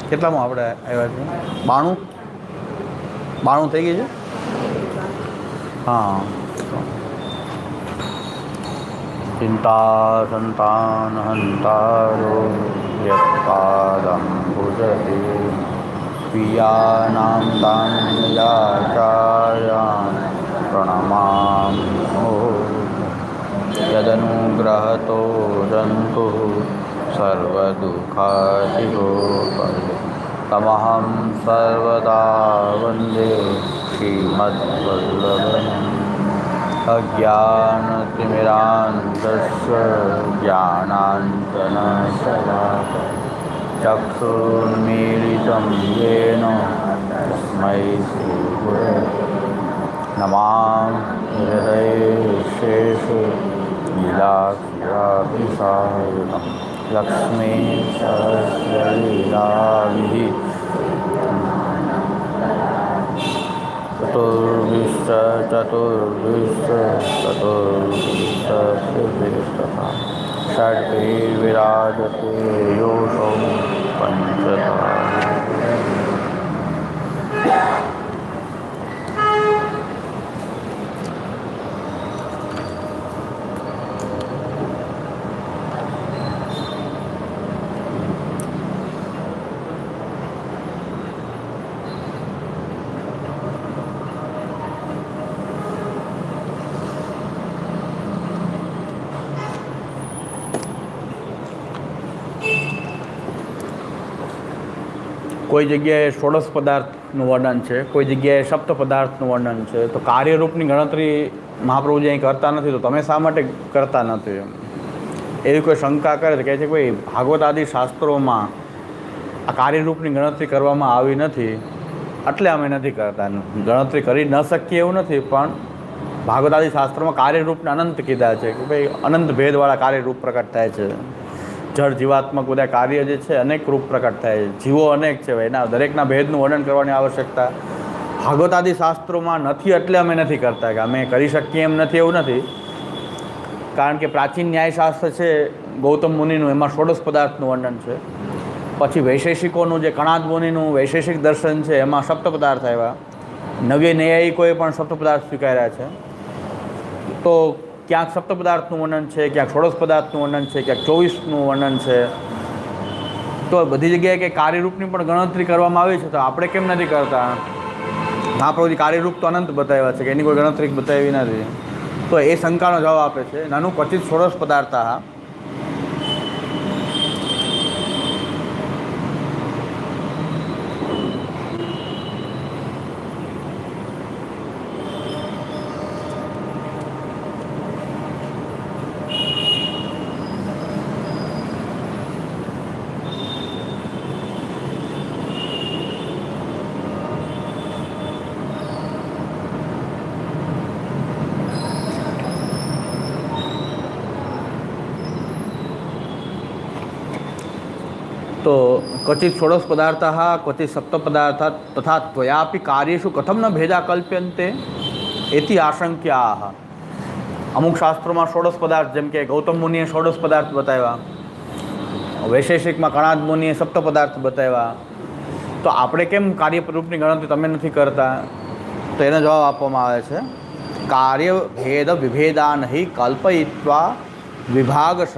કેટલામાં આપણે આવ્યા છે? 92 92 થઈ ગઈ છે. હા. ચિંતા સંતાન હંતારો યત્પાદં ભુજતે સ્વીયાનાં તાન નિજાચાર્યાન પ્રણમામ્યહો યદનુગ્રહતો જંતુ સર્વદુઃખાતિગો તમહં સર્વદા વંદે શ્રીમદ્વલ્લભम् અજ્ઞાનતિમિરાન્ધસ્ય જ્ઞાનાંજનશલાકયા ચક્ષુર્મીલિतं येन તસ્मै શ્રીગુરવે નમામિ હૃદયશેષલીલાક્ષરાभिसारिणं લક્ષ્મીસહસ્રલીલાવિધિ ચતુર્ભુજ ષડ્ભીર્વિરાજતે યોષો પંચતા. કોઈ જગ્યાએ ષોડશ પદાર્થનું વર્ણન છે, કોઈ જગ્યાએ સપ્ત પદાર્થનું વર્ણન છે, તો કાર્યરૂપની ગણતરી મહાપ્રભુજી અહીં કરતા નથી, તો તમે શા માટે કરતા નથી? એવી કોઈ શંકા કરે તો કહે છે કે ભાઈ ભાગવત આદિ શાસ્ત્રોમાં આ કાર્યરૂપની ગણતરી કરવામાં આવી નથી, એટલે અમે નથી કરતા. ગણતરી કરી ન શકીએ એવું નથી, પણ ભાગવત આદિ શાસ્ત્રોમાં કાર્યરૂપને અનંત કીધા છે કે ભાઈ અનંત ભેદવાળા કાર્યરૂપ પ્રકટ થાય છે. જળ જીવાત્મક બધા કાર્ય જે છે અનેક રૂપ પ્રકટ થાય છે, જીવો અનેક છે, એના દરેકના ભેદનું વર્ણન કરવાની આવશ્યકતા ભાગવત આદિ શાસ્ત્રોમાં નથી, એટલે અમે નથી કરતા. કે અમે કરી શકીએ એમ નથી એવું નથી, કારણ કે પ્રાચીન ન્યાયશાસ્ત્ર છે ગૌતમ મુનિનું, એમાં ષોડશ પદાર્થનું વર્ણન છે. પછી વૈશેષિકોનું જે કણાદ મુનિનું વૈશેષિક દર્શન છે એમાં સપ્ત પદાર્થ આવ્યા. નવ્ય ન્યાયિકોએ પણ સપ્ત પદાર્થ સ્વીકાર્યા છે. તો ક્યાંક સપ્ત પદાર્થનું વર્ણન છે, ક્યાંક ષોડશ પદાર્થનું વર્ણન છે, ક્યાંક 24નું વર્ણન છે. તો બધી જગ્યાએ કે કાર્યરૂપની પણ ગણતરી કરવામાં આવી છે, તો આપણે કેમ નથી કરતા? મહાપ્રભુજી કાર્યરૂપ તો અનંત બતાવ્યા છે, કે એની કોઈ ગણતરી બતાવી નથી. તો એ શંકાનો જવાબ આપે છે, નાનું ક્વચિત ષોડશ પદાર્થ. તો ક્વચિત ષોડશ પદાર્થः ક્વચિત સપ્ત પદાર્થः તથા ત્વયાપી કાર્યેષુ કથમ ન ભેદા કલ્પ્યન્તે એથી આશંક્યાઃ. અમુક શાસ્ત્રોમાં ષોડશ પદાર્થ, જેમ કે ગૌતમ મુનિએ ષોડશ પદાર્થ બતાવ્યા, વૈશેષિકમાં કણાદ મુનિએ સપ્ત પદાર્થ બતાવ્યા, તો આપણે કેમ કાર્યરૂપની ગણતરી તમે નથી કરતા? તો એનો જવાબ આપવામાં આવે છે, કાર્ય ભેદ વિભેદાન હિ કલ્પયિત્વા વિભાગશ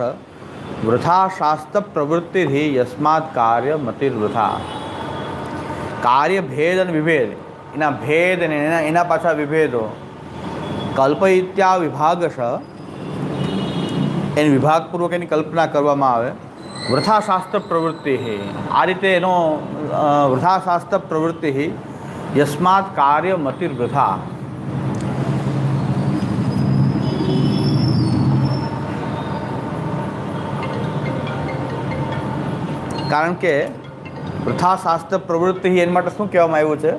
વૃથા શાસ્ત્ર પ્રવૃત્તિ યસ્માત કાર્ય મતિર્વૃથા. કાર્ય ભેદ અને વિભેદ, એના ભેદ અને એના પાછા વિભેદો કલ્પયિત્યા વિભાગશ, એની વિભાગપૂર્વક એની કલ્પના કરવામાં આવે. વૃથા શાસ્ત્ર પ્રવૃત્તિ, આ રીતે એનો વૃથા શાસ્ત્ર પ્રવૃત્તિ યસ્માત કાર્ય મતિર્વૃથા. કારણ કે વૃથા શાસ્ત્ર પ્રવૃત્તિ એના માટે શું કહેવામાં આવ્યું છે?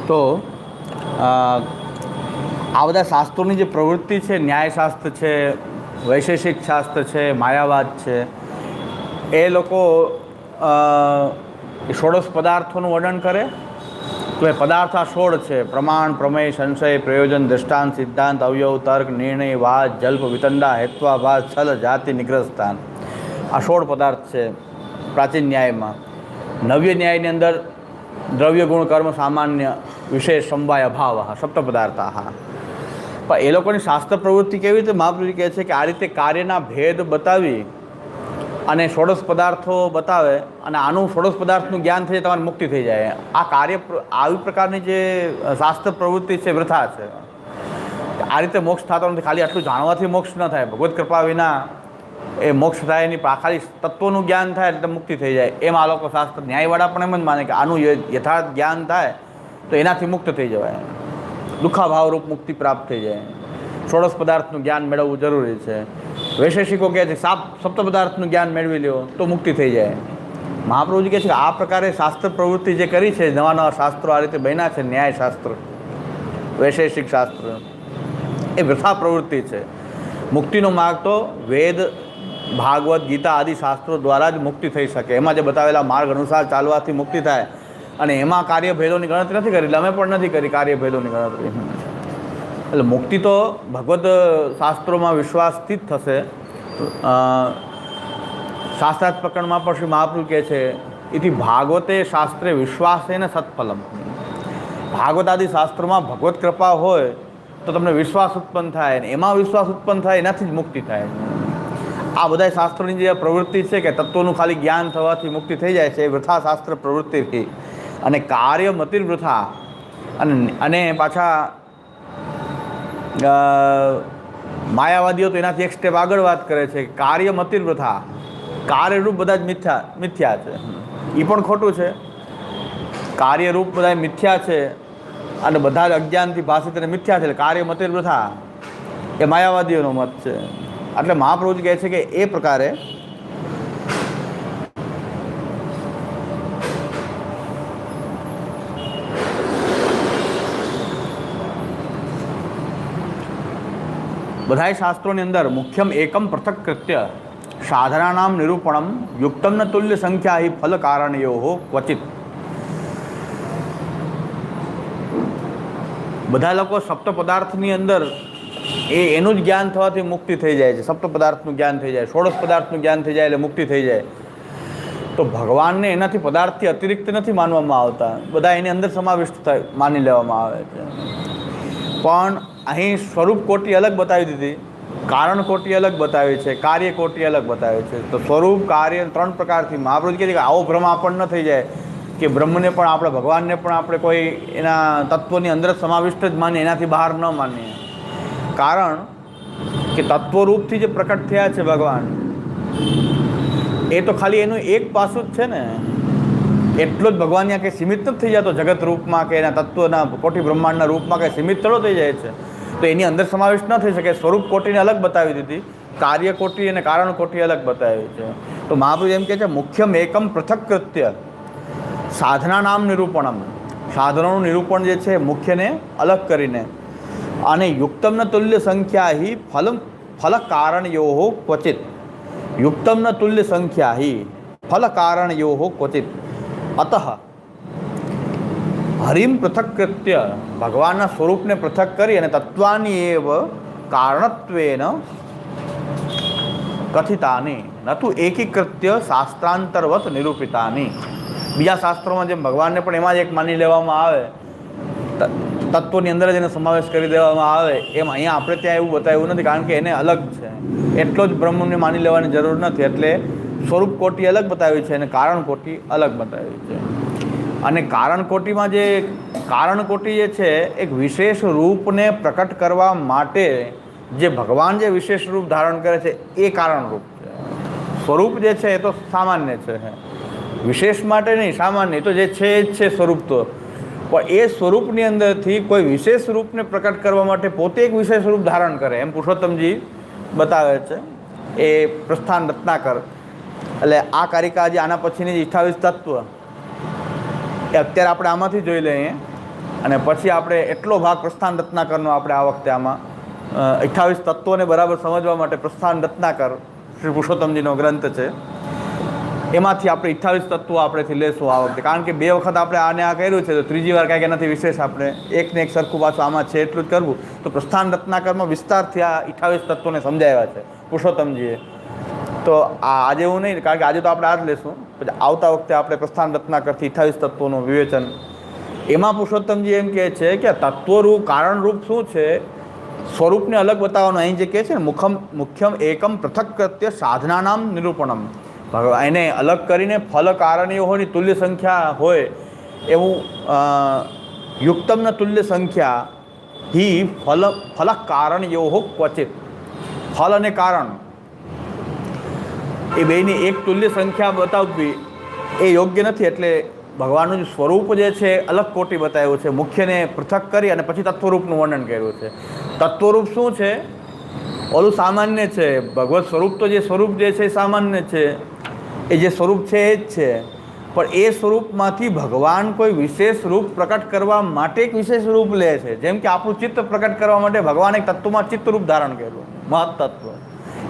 તો આ બધા શાસ્ત્રોની જે પ્રવૃત્તિ છે, ન્યાયશાસ્ત્ર છે, વૈશેષિક શાસ્ત્ર છે, માયાવાદ છે, એ લોકો ષોડશ પદાર્થોનું વર્ણન કરે. તો એ પદાર્થ આ 16 છે: પ્રમાણ, પ્રમેય, સંશય, પ્રયોજન, દૃષ્ટાંત, સિદ્ધાંત, અવયવ, તર્ક, નિર્ણય, વાદ, જલ્પ, વિતંડા, હેત્વાભાસ, છલ, જાતિ, નિગ્રહ સ્થાન. આ 16 પદાર્થ છે પ્રાચીન ન્યાયમાં. નવ્ય ન્યાયની અંદર દ્રવ્ય, ગુણ, કર્મ, સામાન્ય, વિશેષ, સમવાય, અભાવ, સપ્ત પદાર્થ. પણ એ લોકોની શાસ્ત્ર પ્રવૃત્તિ કેવી રીતે મહાપ્રભુજી કહે છે કે આ રીતે કાર્યના ભેદ બતાવી અને ષોડશ પદાર્થો બતાવે અને આનું ષોડશ પદાર્થનું જ્ઞાન થઈ જાય, તમારી મુક્તિ થઈ જાય. આ કાર્ય આવી પ્રકારની જે શાસ્ત્ર પ્રવૃત્તિ છે વૃથા છે. આ રીતે મોક્ષ થતો નથી. ખાલી આટલું જાણવાથી મોક્ષ ન થાય. ભગવત કૃપા વિના એ મોક્ષ થાય નહીં. ખાલી તત્વનું જ્ઞાન થાય એટલે મુક્તિ થઈ જાય. એમ આ લોકો શાસ્ત્ર ન્યાયવાળા પણ એમ જ માને કે આનું યથાર્થ જ્ઞાન થાય તો એનાથી મુક્ત થઈ જવાય, દુઃખાભાવરૂપ મુક્તિ પ્રાપ્ત થઈ જાય. ષોડશ પદાર્થનું જ્ઞાન મેળવવું જરૂરી છે. વૈશેષિકો કહે છે સપ્ત પદાર્થનું જ્ઞાન મેળવી લ્યો તો મુક્તિ થઈ જાય. મહાપ્રભુજી કહે છે કે આ પ્રકારે શાસ્ત્ર પ્રવૃત્તિ જે કરી છે, નવા નવા શાસ્ત્રો આ રીતે બન્યા છે, ન્યાયશાસ્ત્ર, વૈશેષિક શાસ્ત્ર, એ વૃથા પ્રવૃત્તિ છે. મુક્તિનો માર્ગ તો વેદ, ભાગવત, ગીતા આદિ શાસ્ત્રો દ્વારા જ મુક્તિ થઈ શકે. એમાં જે બતાવેલા માર્ગ અનુસાર ચાલવાથી મુક્તિ થાય. અને એમાં કાર્યભેદોની ગણતરી નથી કરી. એટલે અમે પણ નથી કરી કાર્યભેદોની ગણતરી. એટલે મુક્તિ તો ભગવદ્ શાસ્ત્રોમાં વિશ્વાસથી જ થશે. શાસ્ત્રાર્થ પ્રકરણમાં પણ શ્રી મહાપ્રભુ કહે છે ઇતિ ભાગવતે શાસ્ત્રે વિશ્વાસેન સત્ફલમ. ભાગવત આદિ શાસ્ત્રોમાં ભગવત કૃપા હોય તો તમને વિશ્વાસ ઉત્પન્ન થાય, અને એમાં વિશ્વાસ ઉત્પન્ન થાય એનાથી જ મુક્તિ થાય. આ બધા શાસ્ત્રોની જે પ્રવૃત્તિ છે કે તત્વોનું ખાલી જ્ઞાન થવાથી મુક્તિ થઈ જાય છે, એ વૃથા શાસ્ત્ર પ્રવૃત્તિથી. અને કાર્ય મતિર વૃથા. અને પાછા માયાવાદીઓ તો એનાથી એક સ્ટેપ આગળ વાત કરે છે. કાર્ય મતિર વૃથા. કાર્યરૂપ બધા જ મિથ્યા છે. એ પણ ખોટું છે. કાર્યરૂપ બધા મિથ્યા છે અને બધા જ અજ્ઞાનથી ભાષિત અને મિથ્યા છે. કાર્ય મતિર વૃથા એ માયાવાદીઓનો મત છે. એટલે મહાપ્રભુજી કહે છે કે એ પ્રકારે બધા શાસ્ત્રોની અંદર મુખ્યમ એકમ પૃથક કૃત્ય સાધનાનામ નિરૂપણમ યુક્તમ ન તુલ્ય સંખ્યા હિ ફલ કારણયો ક્વચિત. બધા લોકો સપ્ત પદાર્થની અંદર એનું જ જ્ઞાન થવાથી મુક્તિ થઈ જાય છે. સપ્ત પદાર્થનું જ્ઞાન થઈ જાય, ષોડશ પદાર્થનું જ્ઞાન થઈ જાય એટલે મુક્તિ થઈ જાય. તો ભગવાનને એનાથી પદાર્થથી અતિરિક્ત નથી માનવામાં આવતા. બધા એની અંદર સમાવિષ્ટ થાય માની લેવામાં આવે છે. પણ અહીં સ્વરૂપ કોટી અલગ બતાવી દીધી, કારણ કોટી અલગ બતાવી છે, કાર્ય કોટી અલગ બતાવી છે. તો સ્વરૂપ, કાર્ય 3 પ્રકારથી મહાપ્રભુ કહે છે કે આવો ભ્રમ આપણને ન થઈ જાય કે બ્રહ્મને પણ આપણે, ભગવાનને પણ આપણે કોઈ એના તત્વની અંદર જ સમાવિષ્ટ જ માનીએ, એનાથી બહાર ન માનીએ. કારણ કે તત્વરૂપથી જે પ્રકટ થયા છે ભગવાન, એ તો ખાલી એનું એક પાસું જ છે ને. એટલો જ ભગવાન ત્યાં કંઈ સીમિત નથી થઈ જતો જગત રૂપમાં કે એના તત્વના કોટી બ્રહ્માંડના રૂપમાં કંઈ સીમિત થોડો થઈ જાય છે. તો એની અંદર સમાવિષ્ટ ન થઈ શકે. સ્વરૂપ કોટીને અલગ બતાવી દીધી, કાર્ય કોટી અને કારણ કોટી અલગ બતાવી છે. તો મહાપ્રભુ એમ કહે છે મુખ્યમ એકમ પૃથક કૃત્ય સાધના નામ નિરૂપણમ. સાધનોનું નિરૂપણ જે છે મુખ્યને અલગ કરીને, અને યુક્તમ ન તુલ્ય સંખ્યા હિ ફલ કારણયો ક્વચિત. યુક્તમ ન તુલ્ય સંખ્યા હિ ફલ કારણયો ક્વચિત. અતઃ હરિમ પૃથક કૃત્ય, ભગવાનના સ્વરૂપને પૃથક કરી અને તત્વાની એવ કારણત્વેન કથિતાની નતું એકીકૃત્ય શાસ્ત્રાંતર્વત નિરૂપિતાની. બીજા શાસ્ત્રોમાં જેમ ભગવાનને પણ એમાં જ એક માની લેવામાં આવે, તત્વોની અંદર જ એને સમાવેશ કરી દેવામાં આવે, એમ અહીંયા આપણે ત્યાં એવું બતાવ્યું નથી. કારણ કે એને અલગ છે. એટલો જ બ્રહ્મને માની લેવાની જરૂર નથી. એટલે સ્વરૂપ કોટી અલગ બતાવી છે અને કારણ કોટી અલગ બતાવી છે. અને કારણ કોટીમાં જે કારણ કોટી જે છે એક વિશેષ રૂપને પ્રકટ કરવા માટે જે ભગવાન જે વિશેષ રૂપ ધારણ કરે છે એ કારણ રૂપ છે. સ્વરૂપ જે છે એ તો સામાન્ય છે, વિશેષ માટે નહીં, સામાન્ય. તો જે છે એ જ છે સ્વરૂપ. તો પણ એ સ્વરૂપની અંદરથી કોઈ વિશેષ રૂપને પ્રકટ કરવા માટે પોતે એક વિશેષ રૂપ ધારણ કરે, એમ પુરુષોત્તમજી બતાવે છે એ પ્રસ્થાન રત્નાકર. એટલે આ કારિકા જે આના પછીની 28 તત્વ એ અત્યારે આપણે આમાંથી જોઈ લઈએ અને પછી આપણે એટલો ભાગ પ્રસ્થાન રત્નાકરનો આપણે આ વખતે આમાં 28 તત્વોને બરાબર સમજવા માટે પ્રસ્થાન રત્નાકર શ્રી પુરુષોત્તમજીનો ગ્રંથ છે, એમાંથી આપણે 28 તત્વો આપણેથી લેશું આ વખતે. કારણ કે 2 વખત આપણે આને આ કર્યું છે, તો ત્રીજી વાર કાંઈક એનાથી વિશેષ આપણે એકને એક સરખું પાછું આમાં છે એટલું જ કરવું. તો પ્રસ્થાન રત્નાકરમાં વિસ્તારથી આ 28 તત્વોને સમજાવ્યા છે પુરુષોત્તમજીએ. તો આજે એવું નહીં, કારણ કે આજે તો આપણે આ જ લેશું, પછી આવતા વખતે આપણે પ્રસ્થાન રત્નાકરથી 28 તત્વોનું વિવેચન. એમાં પુરુષોત્તમજી એમ કહે છે કે તત્વરૂપ કારણરૂપ શું છે, સ્વરૂપને અલગ બતાવવાનું. અહીં જે કહે છે ને મુખ્યમ એકમ પૃથક કૃત્ય સાધનાનામ નિરૂપણમ, એને અલગ કરીને ફલ કારણીઓની તુલ્ય સંખ્યા હોય એવું યુક્તમના તુલ્ય સંખ્યા હિ ફલ કારણીયો ક્વચિત. ફલ અને કારણ એ બેની એક તુલ્ય સંખ્યા બતાવવી એ યોગ્ય નથી. એટલે ભગવાનનું જે સ્વરૂપ જે છે અલગ કોટી બતાવ્યું છે, મુખ્યને પૃથક કરી અને પછી તત્વરૂપનું વર્ણન કર્યું છે. તત્વરૂપ શું છે? ઓલું સામાન્ય છે. ભગવત સ્વરૂપ તો જે સ્વરૂપ જે છે એ સામાન્ય છે, એ જે સ્વરૂપ છે એ જ છે. પણ એ સ્વરૂપમાંથી ભગવાન કોઈ વિશેષ રૂપ પ્રકટ કરવા માટે એક વિશેષ રૂપ લે છે. જેમ કે આપણું ચિત્ત પ્રકટ કરવા માટે ભગવાન એક તત્વમાં ચિત્ત રૂપ ધારણ કર્યું, મહત્તત્વ.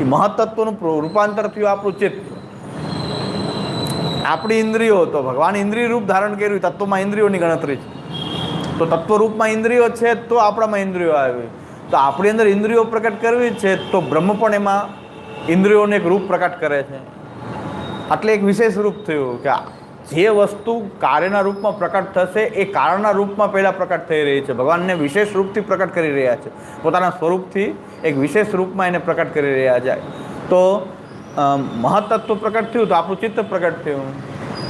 એ મહત્તત્વનું રૂપાંતર થયું આપણું ચિત્ત. આપણી ઇન્દ્રિયો, તો ભગવાન ઇન્દ્રિય રૂપ ધારણ કર્યું, તત્વમાં ઇન્દ્રિયોની ગણતરી છે. તો તત્વરૂપમાં ઇન્દ્રિયો છે તો આપણામાં ઇન્દ્રિયો આવી. તો આપણી અંદર ઇન્દ્રિયો પ્રકટ કરવી છે તો બ્રહ્મ પણ એમાં ઇન્દ્રિયોને એક રૂપ પ્રકટ કરે છે. એટલે એક વિશેષ રૂપ થયું કે જે વસ્તુ કાર્યના રૂપમાં પ્રકટ થશે એ કારણના રૂપમાં પહેલાં પ્રકટ થઈ રહી છે. ભગવાનને વિશેષ રૂપથી પ્રકટ કરી રહ્યા છે, પોતાના સ્વરૂપથી એક વિશેષ રૂપમાં એને પ્રકટ કરી રહ્યા છે. તો મહત્તત્વ પ્રકટ થયું તો આપણું ચિત્ત પ્રકટ થયું.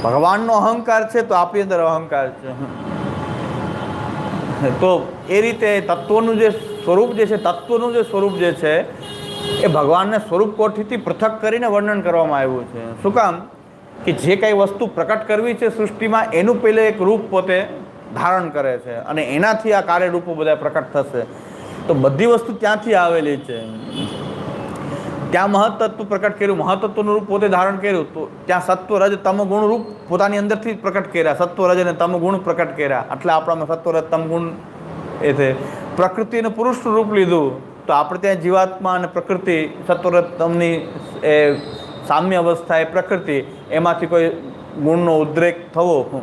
ભગવાનનો અહંકાર છે તો આપણી અંદર અહંકાર છે. તો એ રીતે તત્વનું જે સ્વરૂપ જે છે, તત્વનું જે સ્વરૂપ જે છે એ ભગવાનને સ્વરૂપ કોઠીથી પૃથક કરીને વર્ણન કરવામાં આવ્યું છે. શું કામ? કે જે કંઈ વસ્તુ પ્રકટ કરવી છે સૃષ્ટિમાં એનું પહેલે એક રૂપ પોતે ધારણ કરે છે અને એનાથી આ કાર્યરૂપો બધા પ્રકટ થશે. તો બધી વસ્તુ ત્યાંથી આવેલી છે. ત્યાં મહત્તત્વ પ્રકટ કર્યું, મહત્તત્વનું રૂપ પોતે ધારણ કર્યું, તો ત્યાં સત્વ રજ તમ ગુણ રૂપ પોતાની અંદરથી જ પ્રકટ કર્યા. સત્વ રજ અને તમ ગુણ પ્રકટ કર્યા. એટલે આપણામાં સત્વ રજ તમ ગુણ એ છે. પ્રકૃતિ અને પુરુષનું રૂપ લીધું તો આપણે ત્યાં જીવાત્મા અને પ્રકૃતિ, સત્વરજ તમની એ સામ્ય અવસ્થા એ પ્રકૃતિ, એમાંથી કોઈ ગુણનો ઉદ્રેક થવો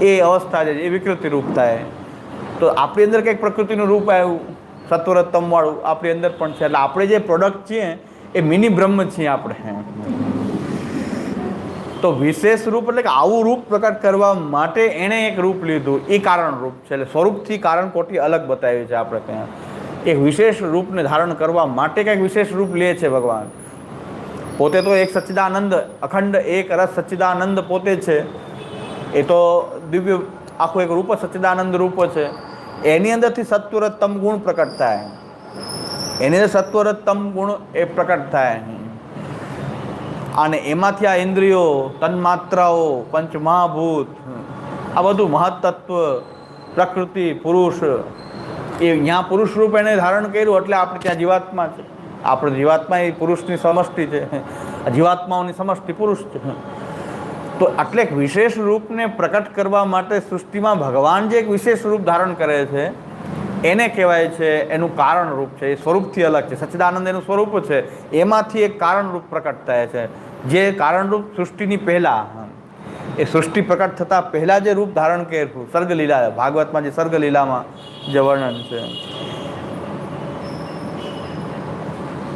એ અવસ્થા છે, એ વિકૃતિ રૂપ થાય. તો આપણી અંદર કંઈક પ્રકૃતિનું રૂપ આવ્યું સત્વરતમવાળું આપણી અંદર પણ છે. એટલે આપણે જે પ્રોડક્ટ છીએ એ મિની બ્રહ્મ છીએ આપણે. તો વિશેષ રૂપ એટલે કે આવું રૂપ પ્રકટ કરવા માટે એણે એક રૂપ લીધું, એ કારણ રૂપ છે. એટલે સ્વરૂપથી કારણ કોટી અલગ બતાવી છે આપણે ત્યાં. એક વિશેષ રૂપને ધારણ કરવા માટે કંઈક વિશેષ રૂપ લે છે ભગવાન. પોતે તો એક સચ્ચિદાનંદ, અખંડ એક રસ સચ્ચિદાનંદ પોતે છે. એ તો દિવ્ય આખું એક રૂપ સચ્ચિદાનંદ રૂપ છે. એની અંદરથી સત્વરતમ ગુણ પ્રકટ થાય. એની અંદર સત્વરતમ ગુણ એ પ્રકટ થાય અને એમાંથી આ ઇન્દ્રિયો, તન્માત્રાઓ, પંચમહાભૂત, આ બધું મહત્તત્વ, પ્રકૃતિ, પુરુષ, એ ત્યાં પુરુષ રૂપ એને ધારણ કર્યું. એટલે આપણે ત્યાં જીવાત્મા છે. આપણે જીવાત્મા એ પુરુષની સમષ્ટિ છે, જીવાત્માઓની સમષ્ટિ પુરુષ છે. તો એટલે એક વિશેષ રૂપને પ્રકટ કરવા માટે સૃષ્ટિમાં ભગવાન જે એક વિશેષ રૂપ ધારણ કરે છે એને કહેવાય છે એનું કારણ રૂપ છે. એ સ્વરૂપથી અલગ છે. સચ્ચિદાનંદ એનું સ્વરૂપ છે, એમાંથી એક કારણ રૂપ પ્રકટ થાય છે. જે કારણરૂપ સૃષ્ટિની પહેલાં, એ સૃષ્ટિ પ્રકટ થતાં પહેલાં જે રૂપ ધારણ કર્યું, સર્ગલીલા, ભાગવતમાં જે સર્ગલીલામાં જે વર્ણન છે,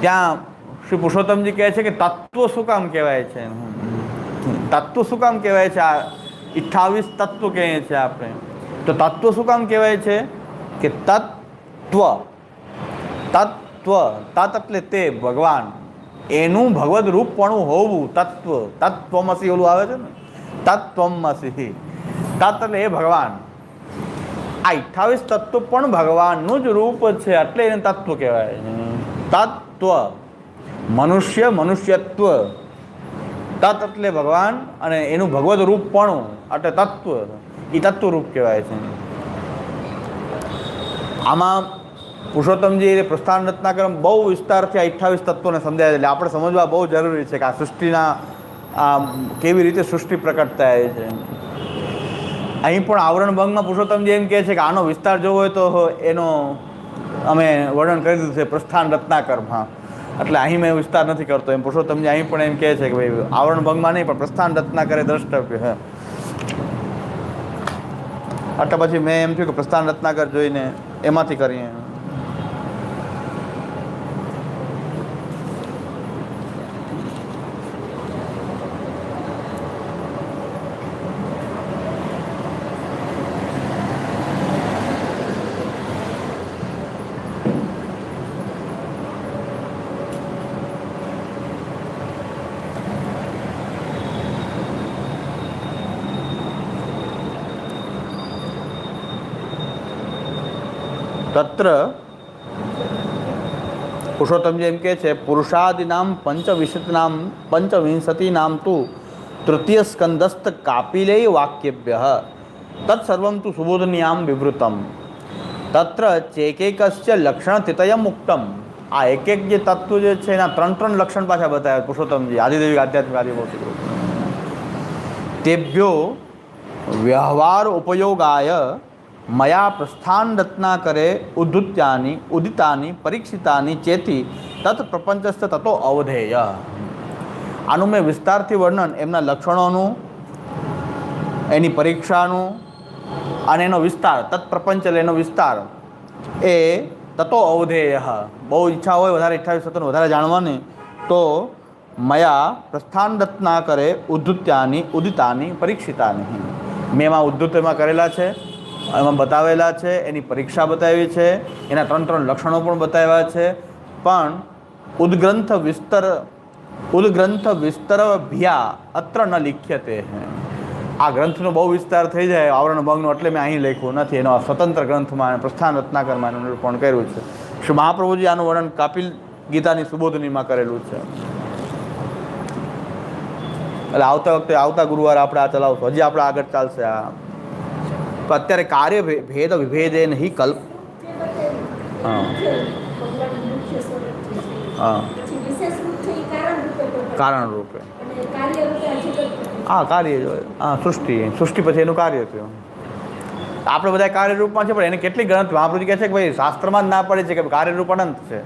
ત્યાં શ્રી પુરુષોત્તમજી કહે છે કે તત્વ શું કામ કહેવાય છે? તત્વ શું કામ કહેવાય છે? આ 28 તત્વ કહીએ છીએ આપણે. તો તત્વ શું કામ કહેવાય છે? કે તત્વ, તત્વ, તત એટલે તે ભગવાન, એનું ભગવદ રૂપપણું હોવું. તત્વ, તત્વમસી ઓલું આવે છે ને, તત્વમસી, તત એટલે એ ભગવાન. આ 28 તત્વ પણ ભગવાનનું જ રૂપ છે, એટલે એને તત્વ કહેવાય. તત્વ, મનુષ્ય, મનુષ્યત્વ, તત એટલે ભગવાન અને એનું ભગવદ રૂપપણું એટલે તત્વ, એ તત્વ રૂપ કહેવાય છે. આમાં પુરુષોત્તમજી પ્રસ્થાન રત્નાકરમ બહુ વિસ્તારથી આ 28 તત્વોને સમજાય. એટલે આપણે સમજવા બહુ જરૂરી છે કે આ સૃષ્ટિના આ કેવી રીતે સૃષ્ટિ પ્રકટ થાય છે. અહીં પણ આવરણ ભંગમાં પુરુષોત્તમજી એમ કહે છે કે આનો વિસ્તાર જોવો હોય તો એનો અમે વર્ણન કરી દીધું છે પ્રસ્થાન રત્નાકરમાં. એટલે અહીં મેં વિસ્તાર નથી કરતો એમ પુરુષોત્તમજી અહીં પણ એમ કહે છે કે ભાઈ આવરણ ભંગમાં નહીં પણ પ્રસ્થાન રત્નાકરે દ્રષ્ટવ્ય હે. એટલે પછી મેં એમ થયું કે પ્રસ્થાન રત્નાકર જોઈને એમાંથી કરીએ. તત્ર પુરુષોત્તમજી એમ કહે છે પુરુષાદિનામ પંચવિંશતિનામ તુ તૃતીય સ્કંદસ્થ કાપિલેય વાક્યેભ્ય તત્સર્વમ તુ સુબોધનિયામ વિવૃતમ તત્ર ચેકૈકસ્ય લક્ષણ તિતયમ ઉક્તમ. આ એક એક જે તત્વ જે છે એના ત્રણ લક્ષણ પાછા બતાવ્યા પુરુષોત્તમજી આદિદેવિક આધ્યાત્મિક આદિભૌતિક તેભ્યો વ્યવહાર ઉપયોગાય મયા પ્રસ્થાન રત્નાકરે ઉદિતાની પરીક્ષિતાની ચેતી તત્ પ્રપંચસ્થ તતો અવધેય. આનું મેં વિસ્તારથી વર્ણન એમના લક્ષણોનું, એની પરીક્ષાનું અને એનો વિસ્તાર તત્પ્રપંચ એનો વિસ્તાર એ તતો અવધેય. બહુ ઈચ્છા હોય વધારે ઈચ્છા સતત વધારે જાણવાની તો મયા પ્રસ્થાન રત્નાકરે ઉદિતાની પરીક્ષિતાની મેં એમાં ઉદ્ધૃતમાં કરેલા છે, એમાં બતાવેલા છે, એની પરીક્ષા બતાવી છે, એના ત્રણ લક્ષણો પણ બતાવ્યા છે. પણ ઉદ્ગ્રંથ વિસ્તર ભ્યા અત્ર ન લિખ્યતે. આ ગ્રંથનો બહુ વિસ્તાર થઈ જાય આવરણ ભંગનો એટલે મેં અહીં લખ્યું નથી. એનો સ્વતંત્ર ગ્રંથમાં પ્રસ્થાન રત્નાકરમાં એનું નિરૂપણ કર્યું છે. શ્રી મહાપ્રભુજી આનું વર્ણન કાપિલ ગીતાની સુબોધનીમાં કરેલું છે. એટલે આવતા ગુરુવારે આપણે આ ચલાવશું. હજી આપણે આગળ ચાલશે આ. તો અત્યારે કાર્ય ભેદ વિભેદે નહીં કલ્પ. હા હા કારણ રૂપે હા કાર્ય હા સૃષ્ટિ પછી એનું કાર્ય થયું. આપણે બધા કાર્યરૂપમાં છે પણ એને કેટલી ગણતરી મહાપ્રભુજી કહે છે કે ભાઈ શાસ્ત્રમાં જ ના પડે છે કે કાર્યરૂપ અનંત છે.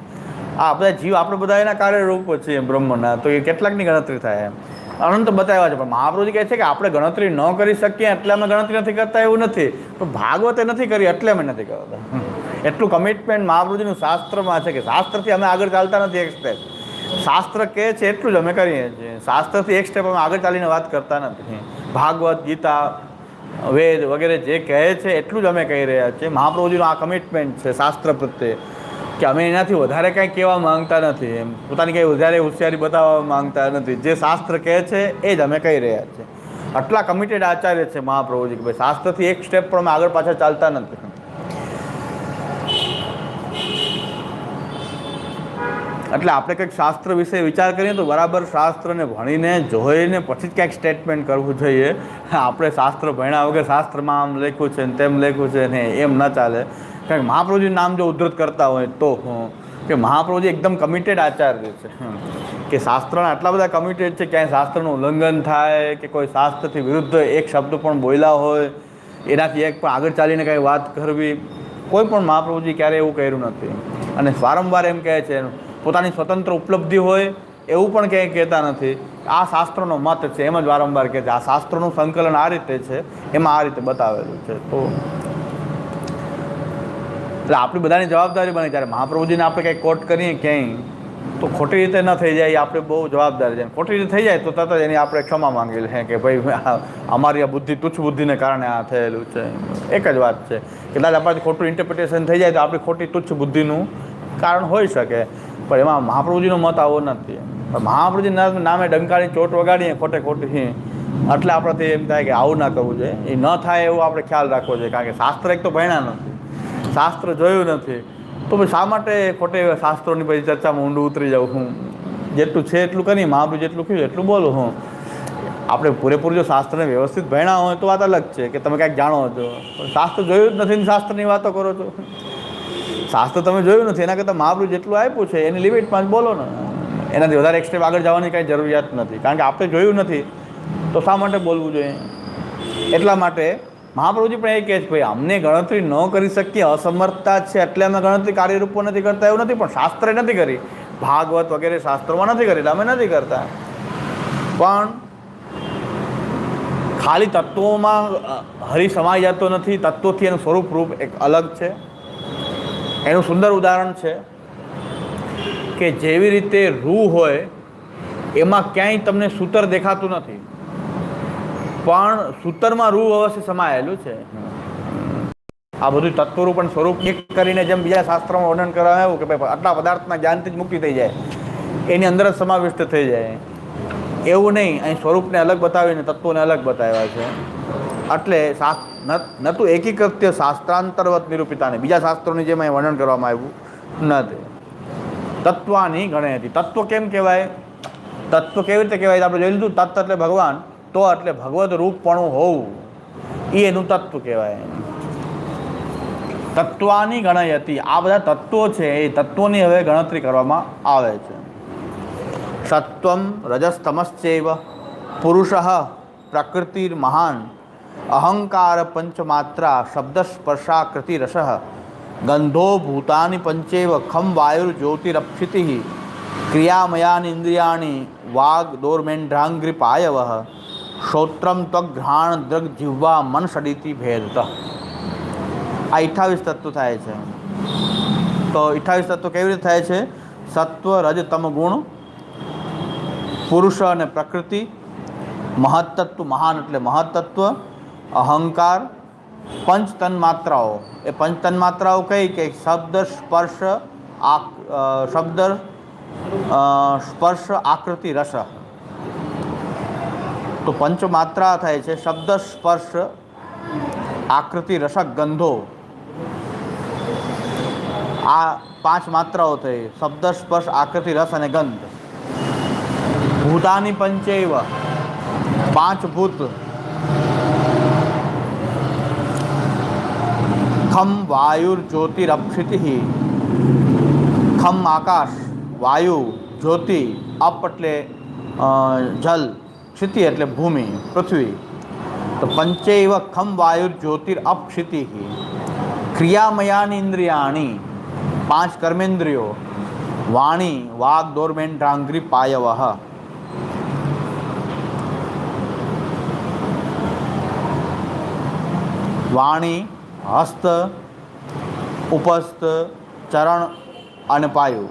આ બધા જીવ આપણે બધા એના કાર્યરૂપ છે બ્રહ્મના, તો એ કેટલાકની ગણતરી થાય એમ અનંત બતાવ્યા છે. પણ મહાપ્રભુજી કહે છે કે આપણે ગણતરી ન કરી શકીએ એટલે અમે ગણતરી નથી કરતા એવું નથી. તો ભાગવતે નથી કરી એટલે અમે નથી કરતા. એટલું કમિટમેન્ટ મહાપ્રભુજીનું શાસ્ત્રમાં છે કે શાસ્ત્રથી અમે આગળ ચાલતા નથી. એક સ્ટેપ શાસ્ત્ર કહે છે એટલું જ અમે કરીએ છીએ. શાસ્ત્રથી એક સ્ટેપ અમે આગળ ચાલીને વાત કરતા નથી. ભાગવત ગીતા વેદ વગેરે જે કહે છે એટલું જ અમે કહી રહ્યા છીએ. મહાપ્રભુજીનું આ કમિટમેન્ટ છે શાસ્ત્ર પ્રત્યે કે અમે એનાથી વધારે કાંઈ કહેવા માંગતા નથી. એમ પોતાની કંઈ વધારે હોશિયારી બતાવવા માંગતા નથી. જે શાસ્ત્ર કહે છે એ જ અમે કહી રહ્યા છીએ. આટલા કમિટેડ આચાર્ય છે મહાપ્રભુજી કે ભાઈ શાસ્ત્રથી એક સ્ટેપ પણ અમે આગળ પાછળ ચાલતા નથી. એટલે આપણે કંઈક શાસ્ત્ર વિશે વિચાર કરીએ તો બરાબર શાસ્ત્રને ભણીને જોઈને પછી જ ક્યાંક સ્ટેટમેન્ટ કરવું જોઈએ. આપણે શાસ્ત્ર ભણ્યા વગર શાસ્ત્રમાં આમ લખ્યું છે ને તેમ લખ્યું છે ને એમ ન ચાલે. કારણ કે મહાપ્રભુજીનું નામ જો ઉદ્ધૃત કરતા હોય તો કે મહાપ્રભુજી એકદમ કમિટેડ આચાર્ય છે કે શાસ્ત્રના આટલા બધા કમિટેડ છે. ક્યાંય શાસ્ત્રનું ઉલ્લંઘન થાય કે કોઈ શાસ્ત્રથી વિરુદ્ધ એક શબ્દ પણ બોલ્યા હોય એનાથી એક પણ આગળ ચાલીને કાંઈ વાત કરવી કોઈ પણ મહાપ્રભુજી ક્યારેય એવું કર્યું નથી. અને વારંવાર એમ કહે છે પોતાની સ્વતંત્ર ઉપલબ્ધિ હોય એવું પણ ક્યાંય કહેતા નથી. આ શાસ્ત્રનો મત છે એમ જ વારંવાર કહે છે. આ શાસ્ત્રનું સંકલન આ રીતે છે, એમાં આ રીતે બતાવેલું છે. તો એટલે આપણી બધાની જવાબદારી બને જ્યારે મહાપ્રભુજીને આપણે કંઈક કોટ કરીએ ક્યાંય તો ખોટી રીતે ન થઈ જાય આપણે બહુ જવાબદારી છે. ખોટી રીતે થઈ જાય તો તરત જ એની આપણે ક્ષમા માંગી લે કે ભાઈ અમારી આ બુદ્ધિ તુચ્છ બુદ્ધિને કારણે આ થયેલું છે. એક જ વાત છે કે કદાચ આપણાથી ખોટું ઇન્ટરપ્રિટેશન થઈ જાય તો આપણી ખોટી તુચ્છ બુદ્ધિનું કારણ હોઈ શકે. પણ એમાં મહાપ્રભુજીનો મત આવો નથી. મહાપ્રભુજીના નામે ડંકાની ચોટ વગાડીએ ખોટી એટલે આપણાથી એમ થાય કે આવું ના કરવું જોઈએ. એ ન થાય એવું આપણે ખ્યાલ રાખવો જોઈએ. કારણ કે શાસ્ત્ર એક તો ભણ્યા નથી, શાસ્ત્ર જોયું નથી, તો પછી શા માટે ખોટે શાસ્ત્રોની પછી ચર્ચામાં ઊંડું ઉતરી જાઉં. હું જેટલું છે એટલું કરી મહાપ્રભુ જેટલું કહ્યું એટલું બોલું. હું આપણે પૂરેપૂરું જો શાસ્ત્રને વ્યવસ્થિત ભણ્યા હોય તો વાત અલગ છે કે તમે કાંઈક જાણો છો. શાસ્ત્ર જોયું જ નથી ને શાસ્ત્રની વાતો કરો છો. શાસ્ત્ર તમે જોયું નથી એના કરતાં મહાપ્રભુ જેટલું આપ્યું છે એની લિમિટમાં જ બોલો ને. એનાથી વધારે એક સ્ટેપ આગળ જવાની કાંઈ જરૂરિયાત નથી. કારણ કે આપણે જોયું નથી તો શા માટે બોલવું જોઈએ. એટલા માટે મહાપ્રભુજી પણ એ કહે છે ભાઈ અમને ગણતરી ન કરી શકીએ, અસમર્થતા છે એટલે અમે ગણતરી કાર્યરૂપો નથી કરતા એવું નથી, પણ શાસ્ત્રે નથી કરી, ભાગવત વગેરે શાસ્ત્રોમાં નથી કરી, અમે નથી કરતા. પણ ખાલી તત્વોમાં હરિ સમાઈ જતો નથી, તત્વોથી એનું સ્વરૂપ રૂપ એક અલગ છે. એનું સુંદર ઉદાહરણ છે કે જેવી રીતે રૂ હોય એમાં ક્યાંય તમને સૂતર દેખાતું નથી, પણ સૂતરમાં રૂ અવશ્ય સમાયેલું છે. આ બધું તત્વરૂપ પણ સ્વરૂપ એક કરીને જેમ બીજા શાસ્ત્રોમાં વર્ણન કરવામાં આવ્યું કે ભાઈ આટલા પદાર્થના જ્ઞાનથી જ મુક્તિ થઈ જાય, એની અંદર જ સમાવિષ્ટ થઈ જાય, એવું નહીં. અહીં સ્વરૂપને અલગ બતાવીને તત્વોને અલગ બતાવ્યા છે. એટલે નતું એકીકૃત્ય શાસ્ત્રાંતર્વત નિરૂપિતાને, બીજા શાસ્ત્રોની જેમ અહીં વર્ણન કરવામાં આવ્યું નથી. તત્વાની ગણે હતી. તત્વ કેમ કહેવાય? તત્વ કેવી રીતે કહેવાય? આપણે જોઈ લીધું, તત્વ એટલે ભગવાન, તો એટલે ભગવદ રૂપપણું હોવું, એ એનું તત્વ કહેવાય. તત્વાની ગણાઈ હતી. આ બધા તત્વો છે, એ તત્વોની હવે ગણતરી કરવામાં આવે છે. સત્વમ રજસ્તમશ્ચૈવ પુરુષ પ્રકૃતિર મહાન અહંકાર પંચમાત્રા શબ્દ સ્પર્શાકૃતિ રસ ગંધો ભૂતાની પંચેવ ખમ વાયુર જ્યોતિરક્ષિતિ ક્રિયામયાની ઇન્દ્રિયાણી વાગ દોર્મેન્ઢ્રાંગ્રિપાયવ શ્રોત્રમ ત્વઘ્રાણ દ્રગ જીવવા મન ષડીતિ ભેદત. આ 28 તત્વ થાય છે. તો 28 તત્વ કેવી રીતે થાય છે? સત્વ રજ તમ ગુણ, પુરુષ અને પ્રકૃતિ, મહત્તત્વ, મહાન એટલે મહત્તત્વ, અહંકાર, પંચ તન્માત્રાઓ. એ પંચ તન્માત્રાઓ કઈ કે શબ્દ સ્પર્શ આકૃતિ રસ. તો પંચ માત્રા થાય છે શબ્દ સ્પર્શ આકૃતિ રસ ગંધો. આ 5 માત્રાઓ થઈ, શબ્દ સ્પર્શ આકૃતિ રસ અને ગંધ. ભૂતાની પંચૈવ, 5 ભૂત. ખમ વાયુર જ્યોતિરક્ષિતિ, ખમ આકાશ, વાયુ, જ્યોતિ, અપ એટલે જલ, ક્ષિતિ એટલે ભૂમિ પૃથ્વી. તો પંચૈવ ખમ વાયુર જ્યોતિર અપક્ષિતિ ક્રિયામયાની ઇન્દ્રિયાણી, 5 કર્મેન્દ્રિયો, વાણી, વાગ દોર્મેન્ઢ્રાંગ્રી પાયવ. વાણી, હસ્ત, ઉપસ્થ, ચરણ અને પાયુ,